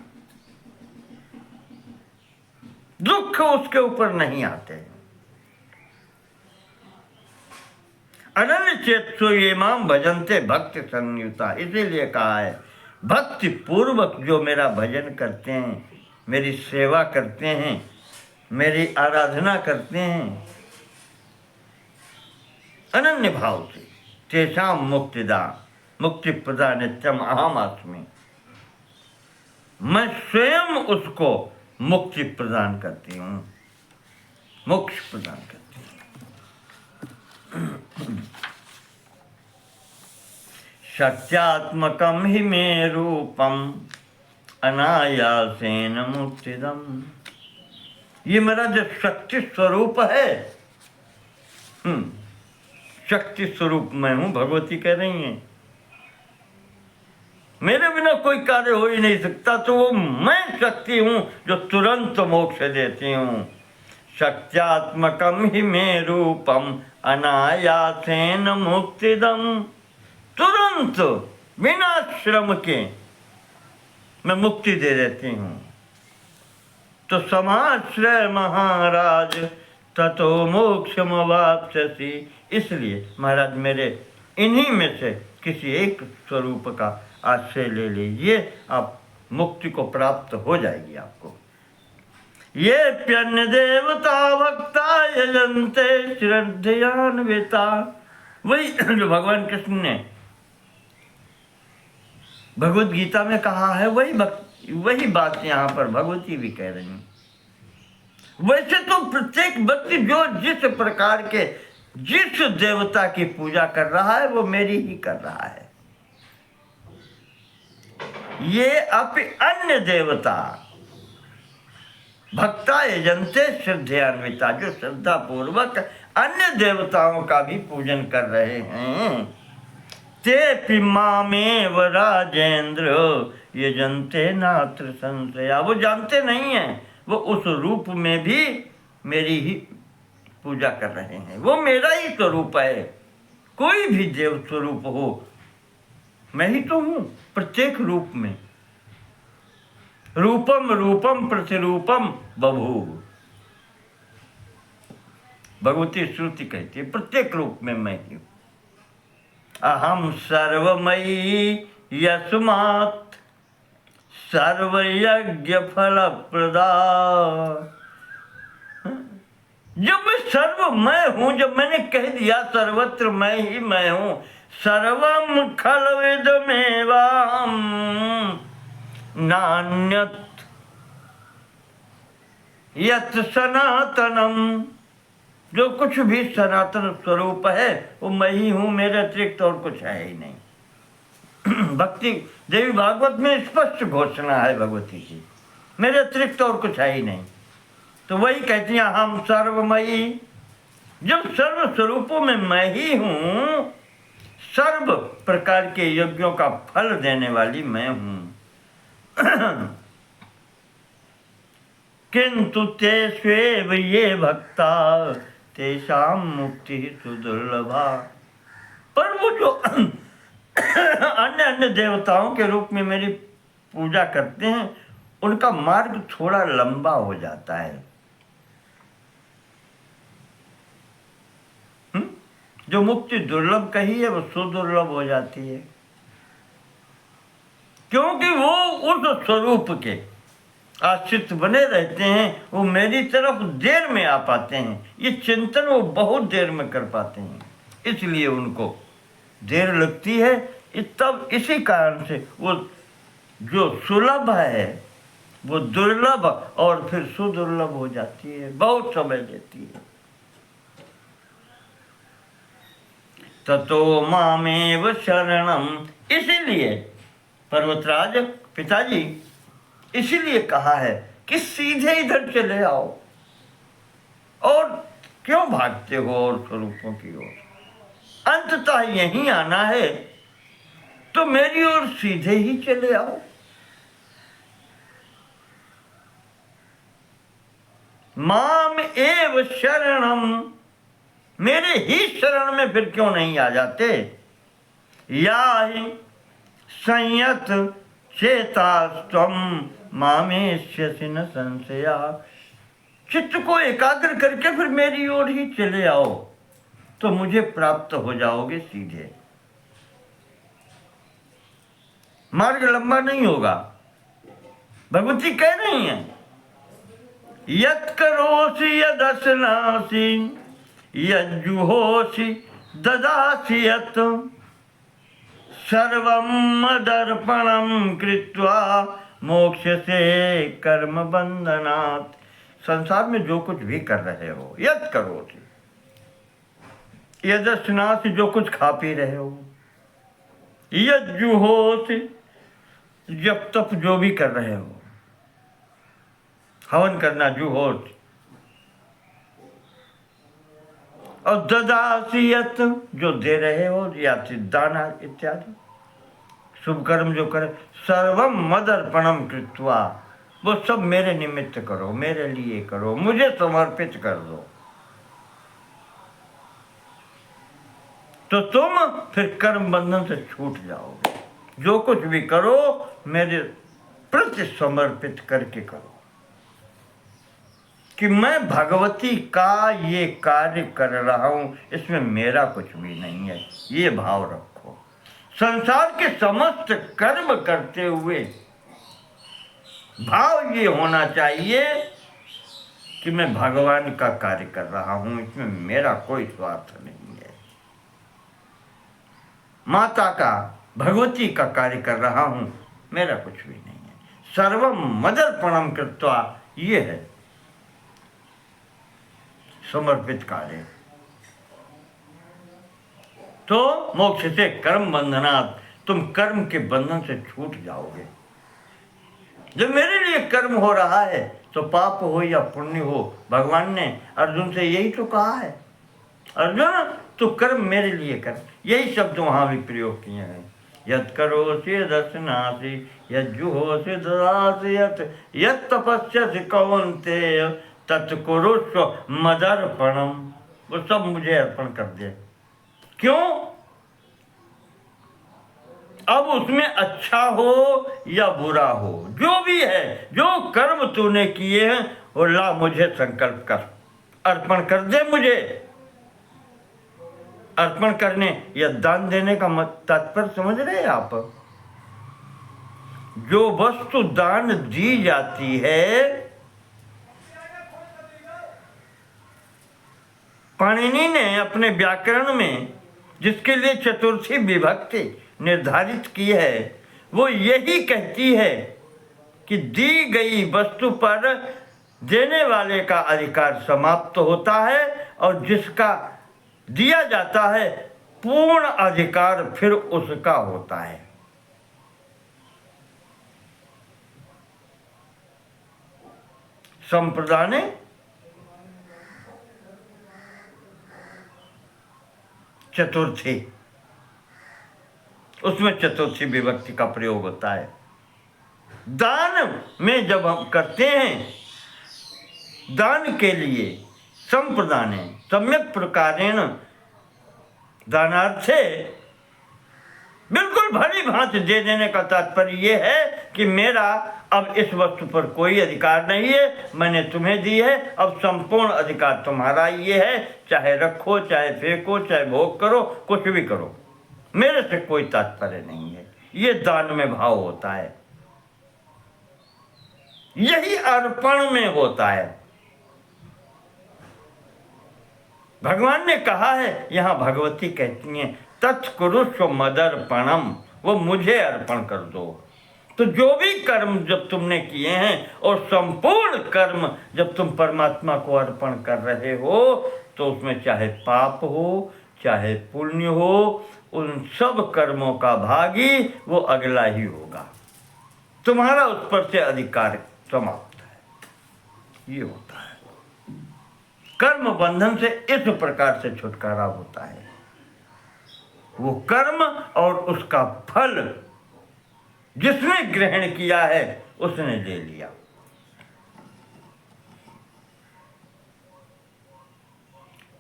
दुख उसके ऊपर नहीं आते। अनन्य चेतसो ये माम भजन्ते भक्ति संयुता, इसीलिए कहा है भक्ति पूर्वक जो मेरा भजन करते हैं, मेरी सेवा करते हैं, मेरी आराधना करते हैं अनन्य भाव से, तेषाम मुक्तिदा मुक्ति प्रदा नित्यम अहम अस्मि, मैं स्वयं उसको मुक्ति प्रदान करती हूँ, मोक्ष प्रदान करती हूँ। सत्यात्मकम ही मे रूपम अनायासेन मुक्तिदम, ये मेरा जो शक्ति स्वरूप है, शक्ति स्वरूप मैं हूँ, भगवती कह रही हैं, मेरे बिना कोई कार्य हो ही नहीं सकता, तो वो मैं शक्ति हूँ जो तुरंत मोक्ष देती हूँ। शक्त्यात्मकम ही मे रूपम अनायासेन मुक्तिदम, तुरंत बिना श्रम के मैं मुक्ति दे देती हूँ। तो समाश्रय महाराज ततो मोक्षमवाप्स्यसि। इसलिए महाराज मेरे इन्हीं में से किसी एक स्वरूप का आश्रय ले लीजिए, आप मुक्ति को प्राप्त हो जाएगी आपको। ये प्यन्य देवता भक्ता यजन्ते श्रद्धयान्विता। वही जो भगवान कृष्ण ने भगवद गीता में कहा है, वही बात यहाँ पर भगवती भी कह रही हैं। वैसे तो प्रत्येक व्यक्ति जो जिस प्रकार के जिस देवता की पूजा कर रहा है वो मेरी ही कर रहा है। ये अपि अन्य देवता भक्ता यजन्ते श्रद्धयान्विता, जो श्रद्धा पूर्वक अन्य देवताओं का भी पूजन कर रहे हैं। ते पिमामेव राजेंद्र यजन्ते नात्र संशया। वो जानते नहीं हैं, वो उस रूप में भी मेरी ही पूजा कर रहे हैं। वो मेरा ही स्वरूप है। कोई भी देव स्वरूप हो, मैं ही तो हूँ प्रत्येक रूप में। रूपम रूपम प्रतिरूपम बभूव। भगवती श्रुति कहती है प्रत्येक रूप में मैं ही हूँ। अहम सर्वमयी यस्मात् सर्वयज्ञ फल प्रदा। जब मैं सर्वमय हूं, जब मैंने कह दिया सर्वत्र मैं ही मैं हूं, सर्वम खलविदमेवाहम् नान्यत् यत् सनातनम। जो कुछ भी सनातन स्वरूप है वो मैं ही हूं, मेरे अतिरिक्त और कुछ है ही नहीं। भक्ति देवी भागवत में स्पष्ट घोषणा है भगवती की, मेरे अतिरिक्त और कुछ है ही नहीं। तो वही कहती हैं हम सर्वमयी। जब सर्व स्वरूपों में मैं ही हूं, सर्व प्रकार के यज्ञों का फल देने वाली मैं हूं। किंतु ते स्वेव ये भक्ता तेषाम मुक्ति सुदुर्लभा। पर वो जो अन्य अन्य देवताओं के रूप में मेरी पूजा करते हैं, उनका मार्ग थोड़ा लंबा हो जाता है। जो मुक्ति दुर्लभ कही है वो सुदुर्लभ हो जाती है, क्योंकि वो उस स्वरूप के आश्रित बने रहते हैं। वो मेरी तरफ देर में आ पाते हैं, ये चिंतन वो बहुत देर में कर पाते हैं, इसलिए उनको देर लगती है। तब इसी कारण से वो जो सुलभ है वो दुर्लभ और फिर सुदुर्लभ हो जाती है, बहुत समय लेती है। ततो मामेव शरणम। इसीलिए पर्वतराज पिताजी इसीलिए कहा है कि सीधे इधर चले आओ, और क्यों भागते हो और स्वरूपों की ओर? अंततः यहीं आना है तो मेरी ओर सीधे ही चले आओ। माम एव शरणम, मेरे ही शरण में फिर क्यों नहीं आ जाते? या संयत चेतास्त्वम मामेष्यसि न संशया। चित्त को एकाग्र करके फिर मेरी ओर ही चले आओ तो मुझे प्राप्त हो जाओगे सीधे। मार्ग लंबा नहीं होगा। भगवती कह रही हैं यत् करोसि यदश्नासि यज्जुहोसि ददासि यत् सर्वं मदर्पणं कृत्वा मोक्षसे कर्म बंधनात्। संसार में जो कुछ भी कर रहे हो, यत् करोसि, यदश्नासि, जो कुछ खा पी रहे हो, यज्जुहोसि, जप तप जो भी कर रहे हो, हवन करना जुहोस, और ददासि यत्, जो दे रहे हो, या दाना इत्यादि शुभ कर्म जो करे, सर्वम मदर्पणम कृत्वा, वो सब मेरे निमित्त करो, मेरे लिए करो, मुझे समर्पित कर दो, तो तुम फिर कर्म बंधन से छूट जाओगे। जो कुछ भी करो मेरे प्रति समर्पित करके करो। कि मैं भगवती का ये कार्य कर रहा हूँ, इसमें मेरा कुछ भी नहीं है, ये भाव रखो। संसार के समस्त कर्म करते हुए भाव ये होना चाहिए कि मैं भगवान का कार्य कर रहा हूँ, इसमें मेरा कोई स्वार्थ नहीं है। माता का, भगवती का कार्य कर रहा हूँ, मेरा कुछ भी नहीं है। सर्वम मदर्पणम कृत्वा, ये है समर्पित कार्य। तो मोक्ष से कर्म बंधनात्, तुम कर्म के बंधन से छूट जाओगे। जब मेरे लिए कर्म हो रहा है तो पाप हो या पुण्य हो, भगवान ने अर्जुन से यही तो कहा है, अर्जुन तू कर्म मेरे लिए कर। यही शब्द वहां भी प्रयोग किए हैं। यत् करोसि दर्शनासि, यज्जुहोसि ददासि, यत् तपस्यसि कौन्तेय, तत्कुरुष्व मदर्पणम। वो सब मुझे अर्पण कर दे। क्यों? अब उसमें अच्छा हो या बुरा हो, जो भी है, जो कर्म तूने किए हैं वो ला मुझे संकल्प कर, अर्पण कर दे मुझे। अर्पण करने या दान देने का तात्पर्य समझ रहे हैं आप? जो वस्तु दान दी जाती है, पाणिनि ने अपने व्याकरण में जिसके लिए चतुर्थी विभक्ति निर्धारित की है, वो यही कहती है कि दी गई वस्तु पर देने वाले का अधिकार समाप्त होता है और जिसका दिया जाता है पूर्ण अधिकार फिर उसका होता है। संप्रदाने चतुर्थी, उसमें चतुर्थी विभक्ति का प्रयोग होता है। दान में जब हम करते हैं, दान के लिए संप्रदाने सम्यक प्रकारेण दानार्थे, बिल्कुल भली भांति दे देने का तात्पर्य यह है कि मेरा अब इस वस्तु पर कोई अधिकार नहीं है, मैंने तुम्हें दी है, अब संपूर्ण अधिकार तुम्हारा ये है, चाहे रखो, चाहे फेंको, चाहे भोग करो, कुछ भी करो, मेरे से कोई तात्पर्य नहीं है। ये दान में भाव होता है, यही अर्पण में होता है। भगवान ने कहा है, यहां भगवती कहती हैं तत्कुरुष्व मदर्पणम, वो मुझे अर्पण कर दो। तो जो भी कर्म जब तुमने किए हैं और संपूर्ण कर्म जब तुम परमात्मा को अर्पण कर रहे हो, तो उसमें चाहे पाप हो चाहे पुण्य हो, उन सब कर्मों का भागी वो अगला ही होगा, तुम्हारा उस पर से अधिकार समाप्त है। ये होता है कर्म बंधन से, इस प्रकार से छुटकारा होता है। वो कर्म और उसका फल जिसने ग्रहण किया है उसने ले लिया।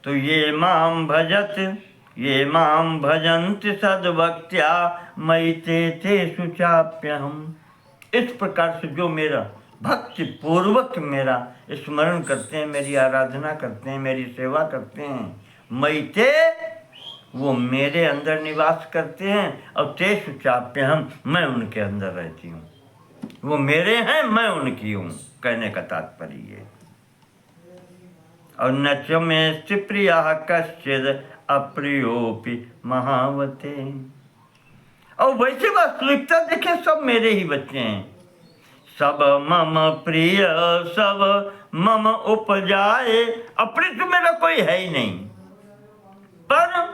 तो ये माम भजत, ये माम भजन्ति सद्भक्त्या मयि ते शुचाप्यहम्। इस प्रकार से जो मेरा भक्ति पूर्वक मेरा स्मरण करते हैं, मेरी आराधना करते हैं, मेरी सेवा करते हैं, मयि ते, वो मेरे अंदर निवास करते हैं, और तेषु चाप्यहम्, मैं उनके अंदर रहती हूँ। वो मेरे हैं, मैं उनकी हूँ, कहने का तात्पर्य ये। और न च मेस्ति प्रियः कश्चिद् अप्रियोऽपि महावते। और वैसे वास्तविकता देखें, सब मेरे ही बच्चे हैं, सब मम प्रिय सब मम उपजाए। अपने तो मेरा कोई है ही नहीं, पर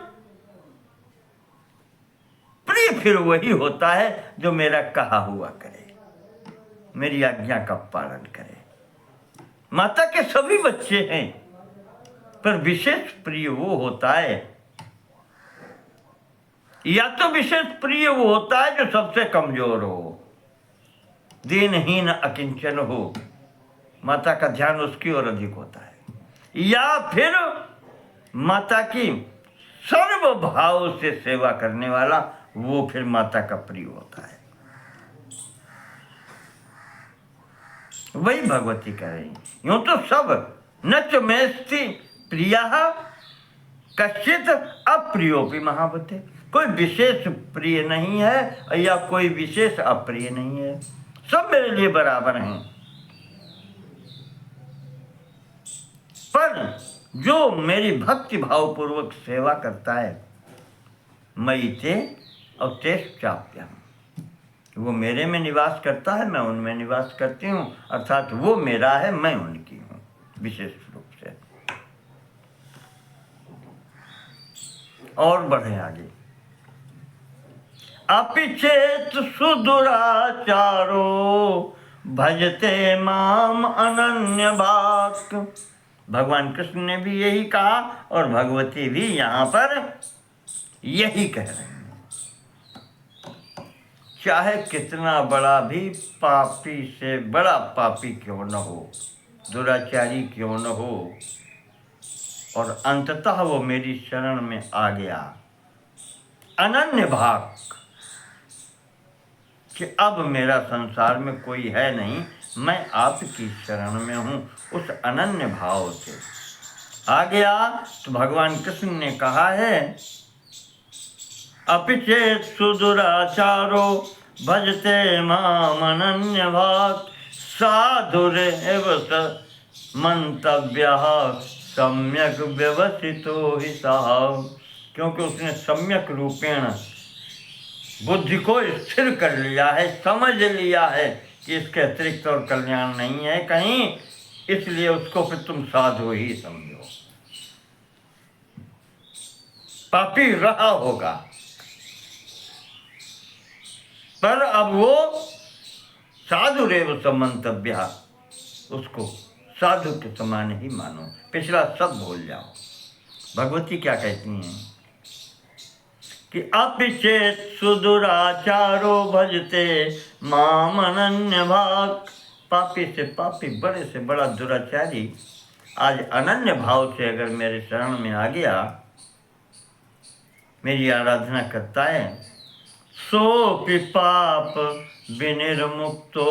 प्रिय फिर वही होता है जो मेरा कहा हुआ करे, मेरी आज्ञा का पालन करे। माता के सभी बच्चे हैं, पर विशेष प्रिय वो होता है, या तो विशेष प्रिय वो होता है जो सबसे कमजोर हो, दीनहीन अकिंचन हो, माता का ध्यान उसकी ओर अधिक होता है, या फिर माता की सर्व भाव से सेवा करने वाला, वो फिर माता का प्रिय होता है। वही भगवती कह रही, यूं तो सब न च मेस्ति प्रियः कश्चित अप्रियोपि महाबते। कोई विशेष प्रिय नहीं है या कोई विशेष अप्रिय नहीं है, सब मेरे लिए बराबर हैं। पर जो मेरी भक्ति भाव पूर्वक सेवा करता है, मयि ते अवतेश चाप्यम, वो मेरे में निवास करता है, मैं उनमें निवास करती हूँ, अर्थात वो मेरा है, मैं उनकी हूँ विशेष रूप से। और बढ़े आगे। अपि चेत सुदुराचारो भजते माम अनन्य भाक्। भगवान कृष्ण ने भी यही कहा और भगवती भी यहाँ पर यही कह रहे हैं। चाहे कितना बड़ा भी पापी से बड़ा पापी क्यों न हो, दुराचारी क्यों न हो, और अंततः वो मेरी शरण में आ गया, अनन्य भाग, कि अब मेरा संसार में कोई है नहीं, मैं आपकी शरण में हूँ, उस अनन्य भाव से आ गया। तो भगवान कृष्ण ने कहा है, अपि चेत् सुदुराचारो भजते माम अनन्य भाक् साधुरेव स मंतव्यः सम्यक व्यवसितो हि सः। क्योंकि उसने सम्यक रूपेण बुद्धि को स्थिर कर लिया है, समझ लिया है कि इसके अतिरिक्त और कल्याण नहीं है कहीं, इसलिए उसको फिर तुम साधु ही समझो। पापी रहा होगा पर अब वो साधु रेव समंतव्य, उसको साधु के समान ही मानो, पिछला सब भूल जाओ। भगवती क्या कहती हैं कि अपि चेत् सुदुराचारो भजते माम अनन्य भाक्। पापी से पापी, बड़े से बड़ा दुराचारी आज अनन्य भाव से अगर मेरे शरण में आ गया, मेरी आराधना करता है, सोपि पाप विनिर्मुक्तो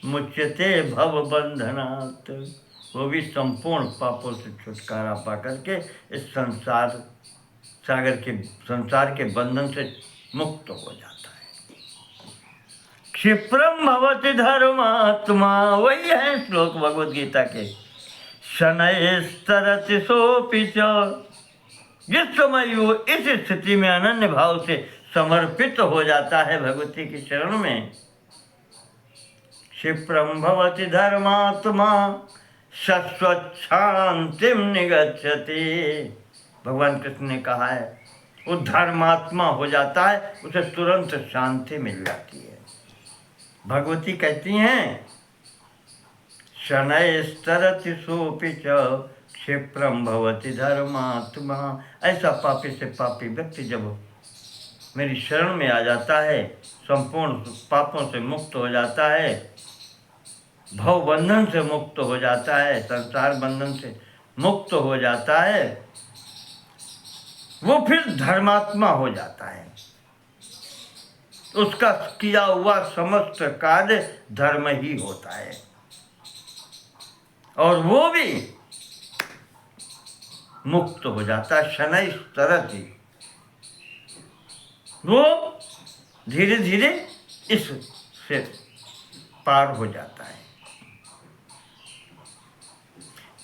मुच्यते भव बंधनात्। वो भी संपूर्ण पापों से छुटकारा पा करके इस संसार के बंधन से मुक्त हो जाता है। क्षिप्रम भवति धर्मात्मा, वही है श्लोक भगवद गीता के, शनैस्तरति सोपि च। जिस समय वो इस स्थिति में अनन्य भाव से समर्पित हो जाता है भगवती की शरण में, क्षिप्रम भवति धर्मात्मा शाश्वच्छांतिम निगच्छति। भगवान कृष्ण ने कहा है वो धर्मात्मा हो जाता है, उसे तुरंत शांति मिल जाती है। भगवती कहती हैं, शनैस्तरति सोपि च क्षिप्रम भवति धर्मात्मा। ऐसा पापी से पापी व्यक्ति जब मेरी शरण में आ जाता है, संपूर्ण पापों से मुक्त हो जाता है, भव बंधन से मुक्त हो जाता है, संसार बंधन से मुक्त हो जाता है, वो फिर धर्मात्मा हो जाता है। उसका किया हुआ समस्त कार्य धर्म ही होता है, और वो भी मुक्त हो जाता है। शनैस्तरति, वो धीरे धीरे इस से पार हो जाता है।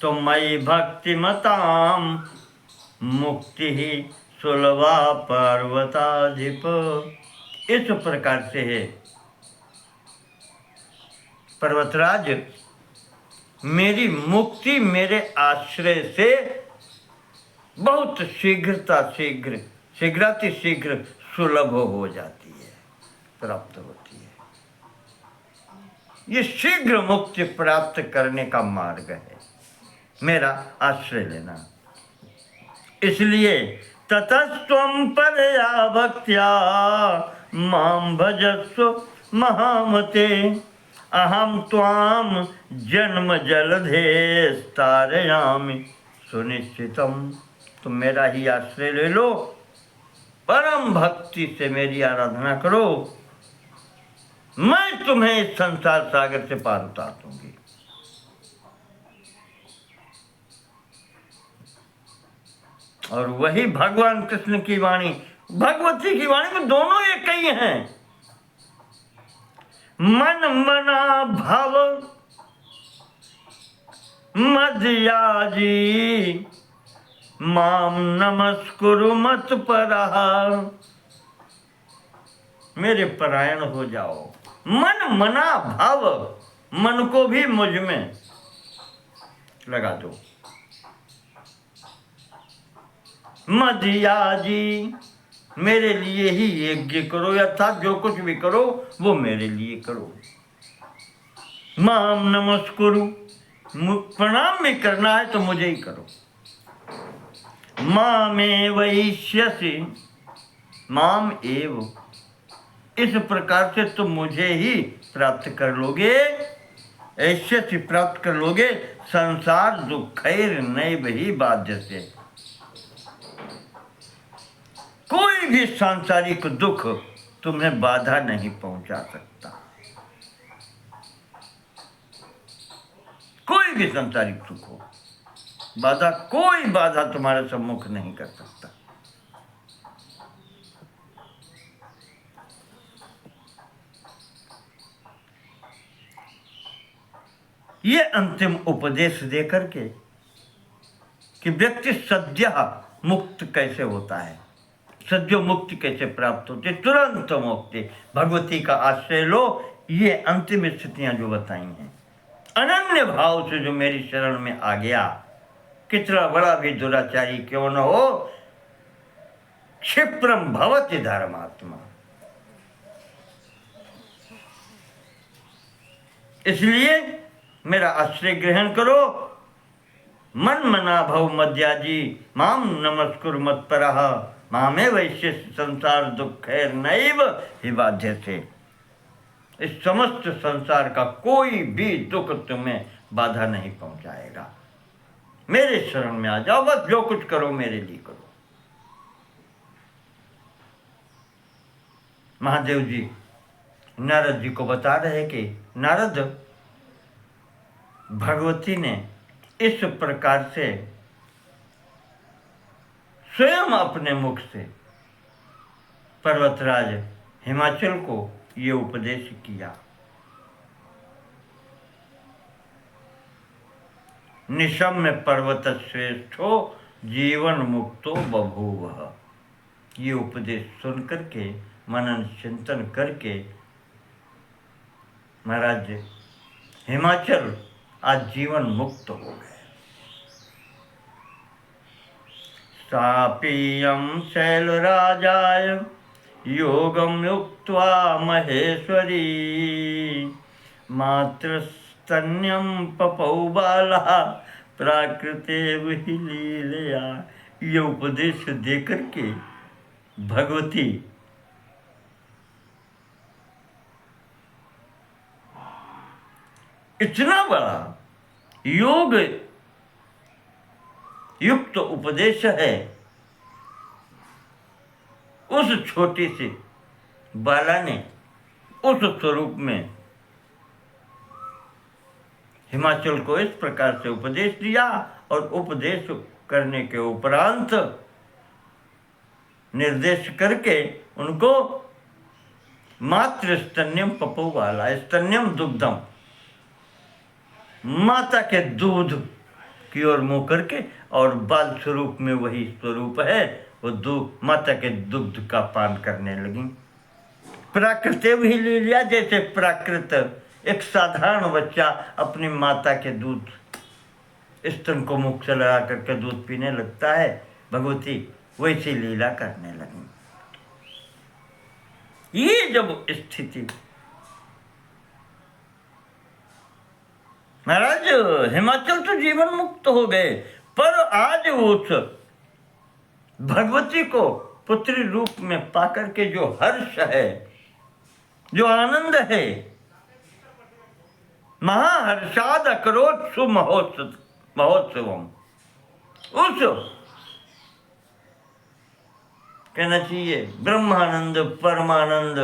तो मयि भक्ति मताम मुक्ति ही सुलभा पर्वताधिप। इस प्रकार से है पर्वतराज, मेरी मुक्ति मेरे आश्रय से बहुत शीघ्र सुलभ हो जाती है, प्राप्त होती है। ये शीघ्र मुक्ति प्राप्त करने का मार्ग है, मेरा आश्रय लेना। इसलिए ततस्त्वं परया भक्त्या मां भजस्व महामते, अहम त्वां जन्म जलधे तारयामि सुनिश्चितम। तुम मेरा ही आश्रय ले लो, परम भक्ति से मेरी आराधना करो, मैं तुम्हें इस संसार सागर से पार उतार दूंगी। और वही भगवान कृष्ण की वाणी, भगवती की वाणी में दोनों एक ही हैं। मन मना भाव मदयाजी माम नमस्कुरु मत परः। मेरे परायण हो जाओ। मन मना भाव, मन को भी मुझ में लगा दो। मदयाजी, मेरे लिए ही यज्ञ करो, अर्थात जो कुछ भी करो वो मेरे लिए करो। माम नमस्कुरु, प्रणाम भी करना है तो मुझे ही करो। मामे वैश्यसि, माम एव, इस प्रकार से तुम मुझे ही प्राप्त कर लोगे, ऐश्य से प्राप्त कर लोगे। संसार दुखैर नैव ही बाध्यते, कोई भी सांसारिक दुख तुम्हें बाधा नहीं पहुंचा सकता। कोई भी सांसारिक सुख हो, बाधा, कोई बाधा तुम्हारे सम्मुख नहीं कर सकता। ये अंतिम उपदेश देकर के कि व्यक्ति सद्य मुक्त कैसे होता है, सद्यो मुक्ति कैसे प्राप्त होती, तुरंत मुक्ति, भगवती का आश्रय लो। ये अंतिम स्थितियां जो बताई हैं, अनन्य भाव से जो मेरी शरण में आ गया, कितना बड़ा भी दुराचारी क्यों न हो, क्षिप्रम भवति धर्मात्मा। इसलिए मेरा आश्रय ग्रहण करो। मन मना भव मद्याजी माम नमस्कुर मत परः मामे वैश्य संसार दुखैर नैव ही बाध्यते। इस समस्त संसार का कोई भी दुख तुम्हें बाधा नहीं पहुंचाएगा। मेरे शरण में आ जाओ, बस जो कुछ करो मेरे लिए करो। महादेव जी नारद जी को बता रहे कि नारद, भगवती ने इस प्रकार से स्वयं अपने मुख से पर्वतराज हिमाचल को ये उपदेश किया। निशम्य पर्वत श्रेष्ठो जीवन मुक्तो बभूवः। ये उपदेश सुन करके, मनन चिंतन करके महाराज हिमाचल आज जीवन मुक्त हो गए। सापीयं शैलराजाय योगं युक्त्वा महेश्वरी मातृस्तन्यं पपौ बालः प्राकृते वही लीलया। ये उपदेश देकर के भगवती इतना बड़ा योग युक्त उपदेश है, उस छोटी सी बाला ने उस स्वरूप में हिमाचल को इस प्रकार से उपदेश दिया। और उपदेश करने के उपरांत निर्देश करके उनको मातृ स्तन्यम पपो वाला, स्तन्यम दुग्धम, माता के दूध की ओर मुंह करके, और बाल स्वरूप में वही स्वरूप है, वो दूध, माता के दुग्ध का पान करने लगी। प्राकृते भी ले लिया, जैसे प्राकृत एक साधारण बच्चा अपनी माता के दूध, स्तन को मुख से लगा करके दूध पीने लगता है, भगवती वैसी लीला करने लगी। ये जब स्थिति, महाराज हिमाचल तो जीवन मुक्त हो गए, पर आज उस भगवती को पुत्री रूप में पाकर के जो हर्ष है, जो आनंद है, महाहर्षाद अकरोत् महोत्सवम, उस कहना चाहिए ब्रह्मानंद परमानंद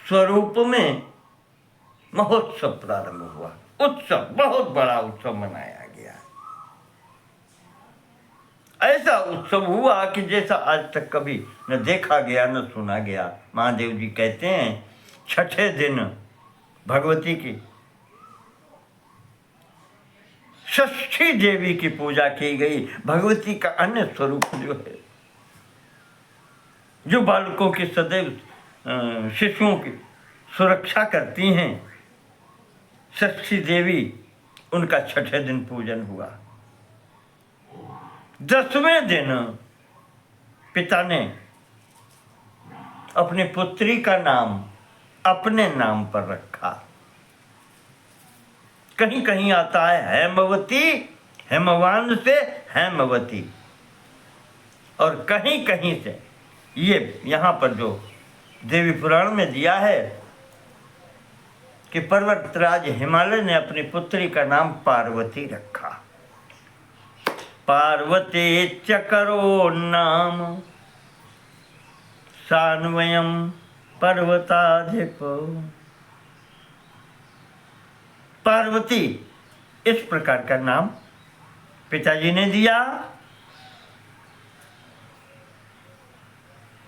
स्वरूप में महोत्सव प्रारंभ हुआ। उत्सव, बहुत बड़ा उत्सव मनाया गया। ऐसा उत्सव हुआ कि जैसा आज तक कभी न देखा गया न सुना गया। महादेव जी कहते हैं छठे दिन भगवती की षष्ठी देवी की पूजा की गई। भगवती का अन्य स्वरूप जो है, जो बालकों की सदैव शिशुओं की सुरक्षा करती हैं, षष्ठी देवी, उनका छठे दिन पूजन हुआ। 10वें दिन पिता ने अपनी पुत्री का नाम अपने नाम पर रखा। कहीं कहीं आता है हेमवती, हेमवान से हेमवती, और कहीं कहीं से ये यहाँ पर जो देवी पुराण में दिया है कि पर्वतराज हिमालय ने अपनी पुत्री का नाम पार्वती रखा। पार्वती चकरो नाम सान्वयम पर्वताधिप। पार्वती इस प्रकार का नाम पिताजी ने दिया।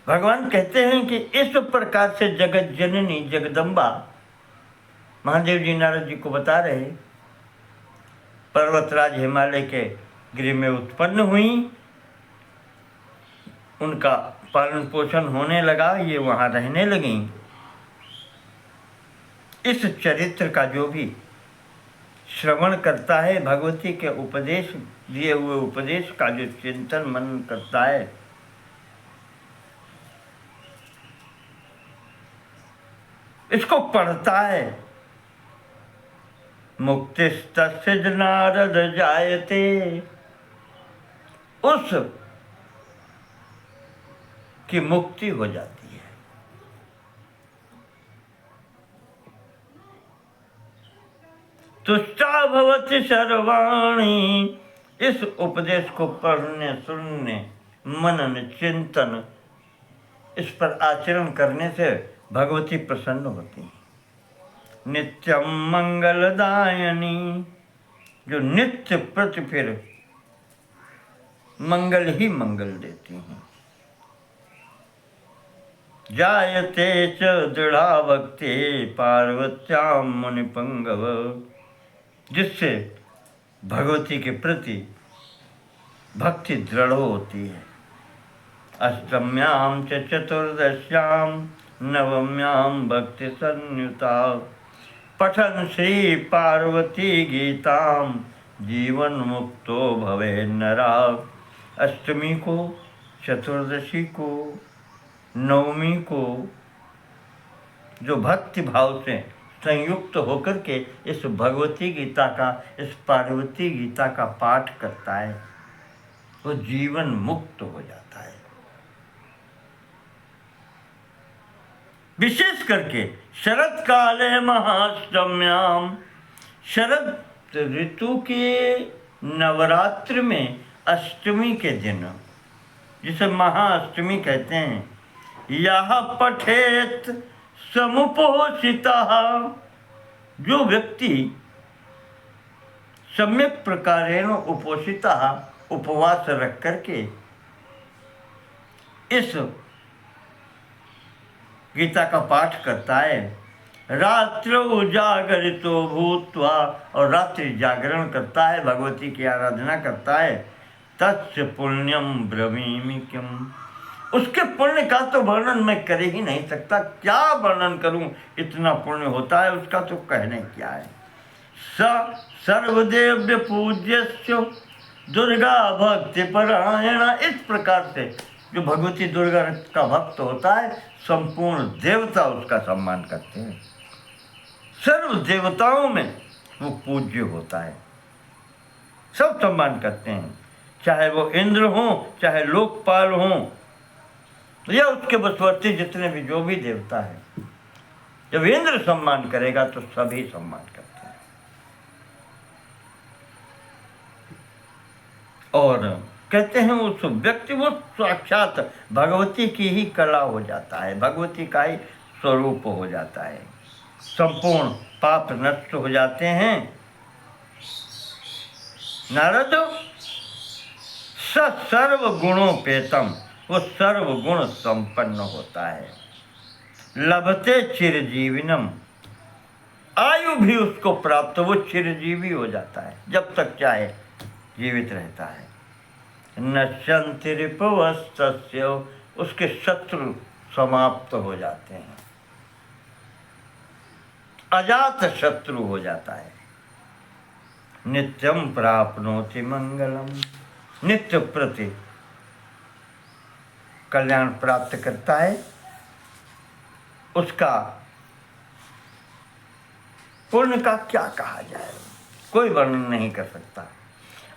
भगवान कहते हैं कि इस प्रकार से जगत जननी जगदम्बा, महादेव जी नारद जी को बता रहे, पर्वतराज हिमालय के गृह में उत्पन्न हुई, उनका पालन पोषण होने लगा, ये वहाँ रहने लगी। इस चरित्र का जो भी श्रवण करता है, भगवती के उपदेश, दिए हुए उपदेश का जो चिंतन मनन करता है, इसको पढ़ता है, मुक्तिस्तस्य नारद जायते, उस की मुक्ति हो जाती है। तुष्टा भवति सर्वाणि, इस उपदेश को पढ़ने, सुनने, मनन, चिंतन, इस पर आचरण करने से भगवती प्रसन्न होती है। नित्यम मंगलदायनी, जो नित्य प्रति फिर मंगल ही मंगल देती हैं। जायते च दृढ़ा भक्ति पार्वत्याम मुनिपंगव, जिससे भगवती के प्रति भक्ति दृढ़ होती है। अष्टम्याम च चतुर्दश्याम नवम्याम भक्ति संयुता, पठन श्री पार्वती गीताम जीवन मुक्तो भवे नरा। अष्टमी को, चतुर्दशी को, नवमी को जो भक्ति भाव से संयुक्त होकर के इस भगवती गीता का, इस पार्वती गीता का पाठ करता है, वो जीवन मुक्त हो जाता है। विशेष करके शरद काले महाअष्टम्याम, शरद ऋतु के नवरात्र में अष्टमी के दिन, जिसे महाअष्टमी कहते हैं, यह पठेत समुपोषिता, जो व्यक्ति सम्यक प्रकारेण उपोषिता, उपवास रख करके इस गीता का पाठ करता है, रात्रौ जागरितो भूत्वा, और रात्रि जागरण करता है, भगवती की आराधना करता है, तस्य पुण्यम ब्रवीमि किम, उसके पुण्य का तो वर्णन मैं कर ही नहीं सकता। क्या वर्णन करूं, इतना पुण्य होता है उसका तो कहने क्या है। स सर्वदेव्य पूज्यस्य दुर्गा भक्ति परायणा, इस प्रकार से जो भगवती दुर्गा का भक्त होता है, संपूर्ण देवता उसका सम्मान करते हैं। सर्व देवताओं में वो पूज्य होता है, सब सम्मान करते हैं, चाहे वो इंद्र हो, चाहे लोकपाल हो, या उसके वशवर्ती जितने भी जो भी देवता है। जब इंद्र सम्मान करेगा तो सभी सम्मान करते हैं। और कहते हैं उस व्यक्ति वो साक्षात भगवती की ही कला हो जाता है, भगवती का ही स्वरूप हो जाता है, संपूर्ण पाप नष्ट हो जाते हैं। नारद स सर्व गुणोपेतम, वो सर्व गुण संपन्न होता है। लभते चिरजीविनम, आयु भी उसको प्राप्त, वो चिरजीवी हो जाता है, जब तक चाहे जीवित रहता है। नश्यन्ति रिपुवस्तस्य, उसके शत्रु समाप्त हो जाते हैं, अजात शत्रु हो जाता है। नित्यम प्राप्नोति मंगलम, नित्य प्रति कल्याण प्राप्त करता है। उसका पुण्य का क्या कहा जाए, कोई वर्णन नहीं कर सकता।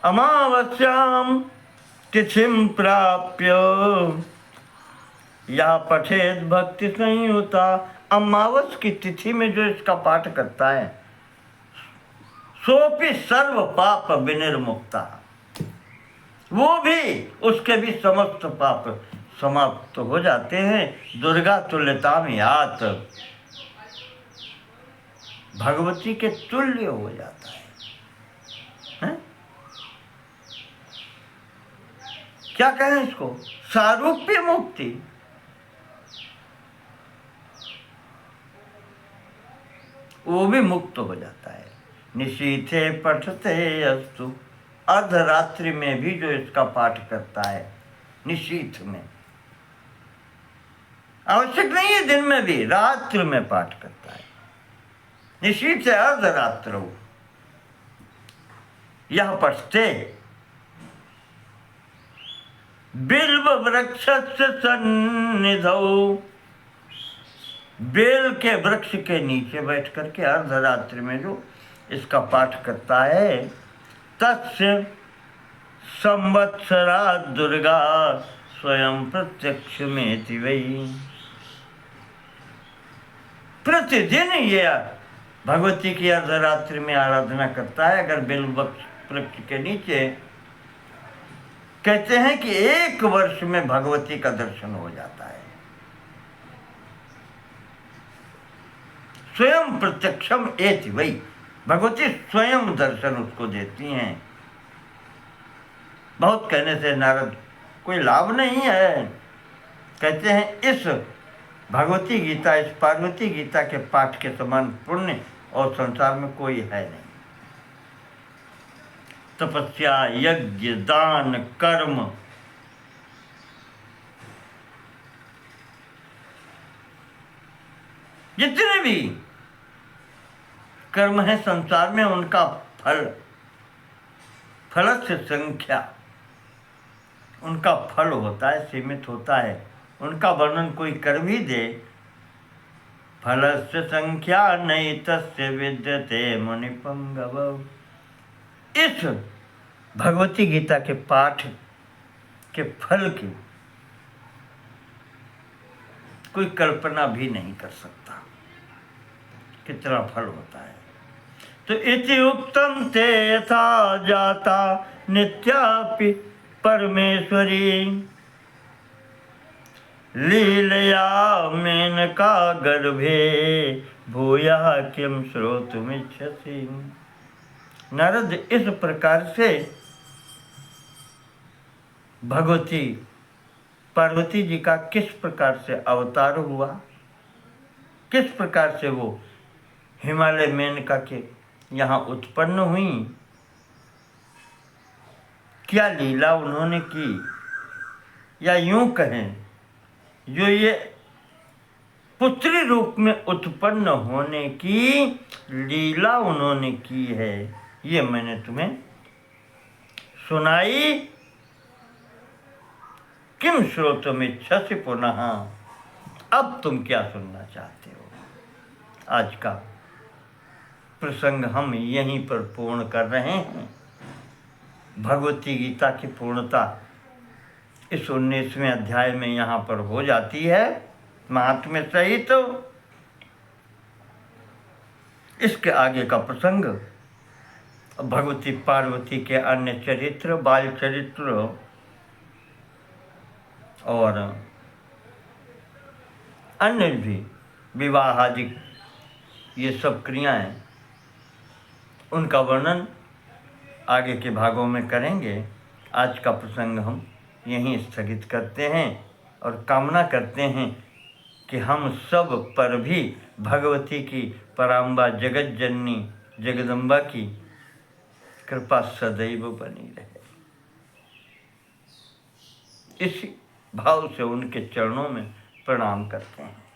अमावस्याम तिथिम प्राप्य या पठेत भक्ति संयुता, अमावस की तिथि में जो इसका पाठ करता है, सोपि सर्व पाप विनिर्मुक्ता, वो भी, उसके भी समस्त पाप समाप्त हो जाते हैं। दुर्गा तुल्यताम यात, भगवती के तुल्य हो जाता है? क्या कहें इसको, सारूप्य मुक्ति। वो भी मुक्त हो जाता है। निशीथे पठते अस्तु, अर्धरात्रि में भी जो इसका पाठ करता है, निशीथ में, आवश्यक नहीं है दिन में भी, रात्रि में पाठ करता है। निशीथ से अर्धरात्र, यह पठते बिल्व वृक्ष सन्निधौ, बेल के वृक्ष के नीचे बैठ करके अर्धरात्रि में जो इसका पाठ करता है, तस्य संवत्सरा दुर्गा स्वयं प्रत्यक्ष में वही। प्रतिदिन ये भगवती की अर्धरात्रि में आराधना करता है, अगर बेल वृक्ष के नीचे, कहते हैं कि 1 वर्ष में भगवती का दर्शन हो जाता है। स्वयं प्रत्यक्षम एति वही, भगवती स्वयं दर्शन उसको देती हैं। बहुत कहने से नारद कोई लाभ नहीं है। कहते हैं इस भगवती गीता, इस पार्वती गीता के पाठ के समान पुण्य और संसार में कोई है नहीं। तपस्या, यज्ञ, दान, कर्म, जितने भी कर्म है संसार में, उनका फल से संख्या, उनका फल होता है, सीमित होता है। उनका वर्णन कोई कर भी दे, फलस्य संख्या नहीं तस्य विद्यते मुनिपंगव। इस भगवती गीता के पाठ के फल की कोई कल्पना भी नहीं कर सकता, कितना फल होता है। तो इति उक्तम ते यथा जाता नित्यापि परमेश्वरी, लीलया मेनका गर्भे भूया किम श्रोतुमिच्छसि। नारद, इस प्रकार से भगवती पार्वती जी का किस प्रकार से अवतार हुआ, किस प्रकार से वो हिमालय मेनका के यहाँ उत्पन्न हुई, क्या लीला उन्होंने की, या यूं कहें जो ये पुत्री रूप में उत्पन्न होने की लीला उन्होंने की है, ये मैंने तुम्हें सुनाई। किम श्रोतुमिच्छसि पुनः, अब तुम क्या सुनना चाहते हो। आज का प्रसंग हम यहीं पर पूर्ण कर रहे हैं। भगवती गीता की पूर्णता इस 19वें अध्याय में यहाँ पर हो जाती है, महात्म्य सहित। इसके आगे का प्रसंग भगवती पार्वती के अन्य चरित्र, बाल चरित्र और अन्य भी विवाह आदि ये सब क्रियाएं, उनका वर्णन आगे के भागों में करेंगे। आज का प्रसंग हम यहीं स्थगित करते हैं और कामना करते हैं कि हम सब पर भी भगवती की पराम्बा जगत जननी जगदम्बा की कृपा सदैव बनी रहे। इसी भाव से उनके चरणों में प्रणाम करते हैं।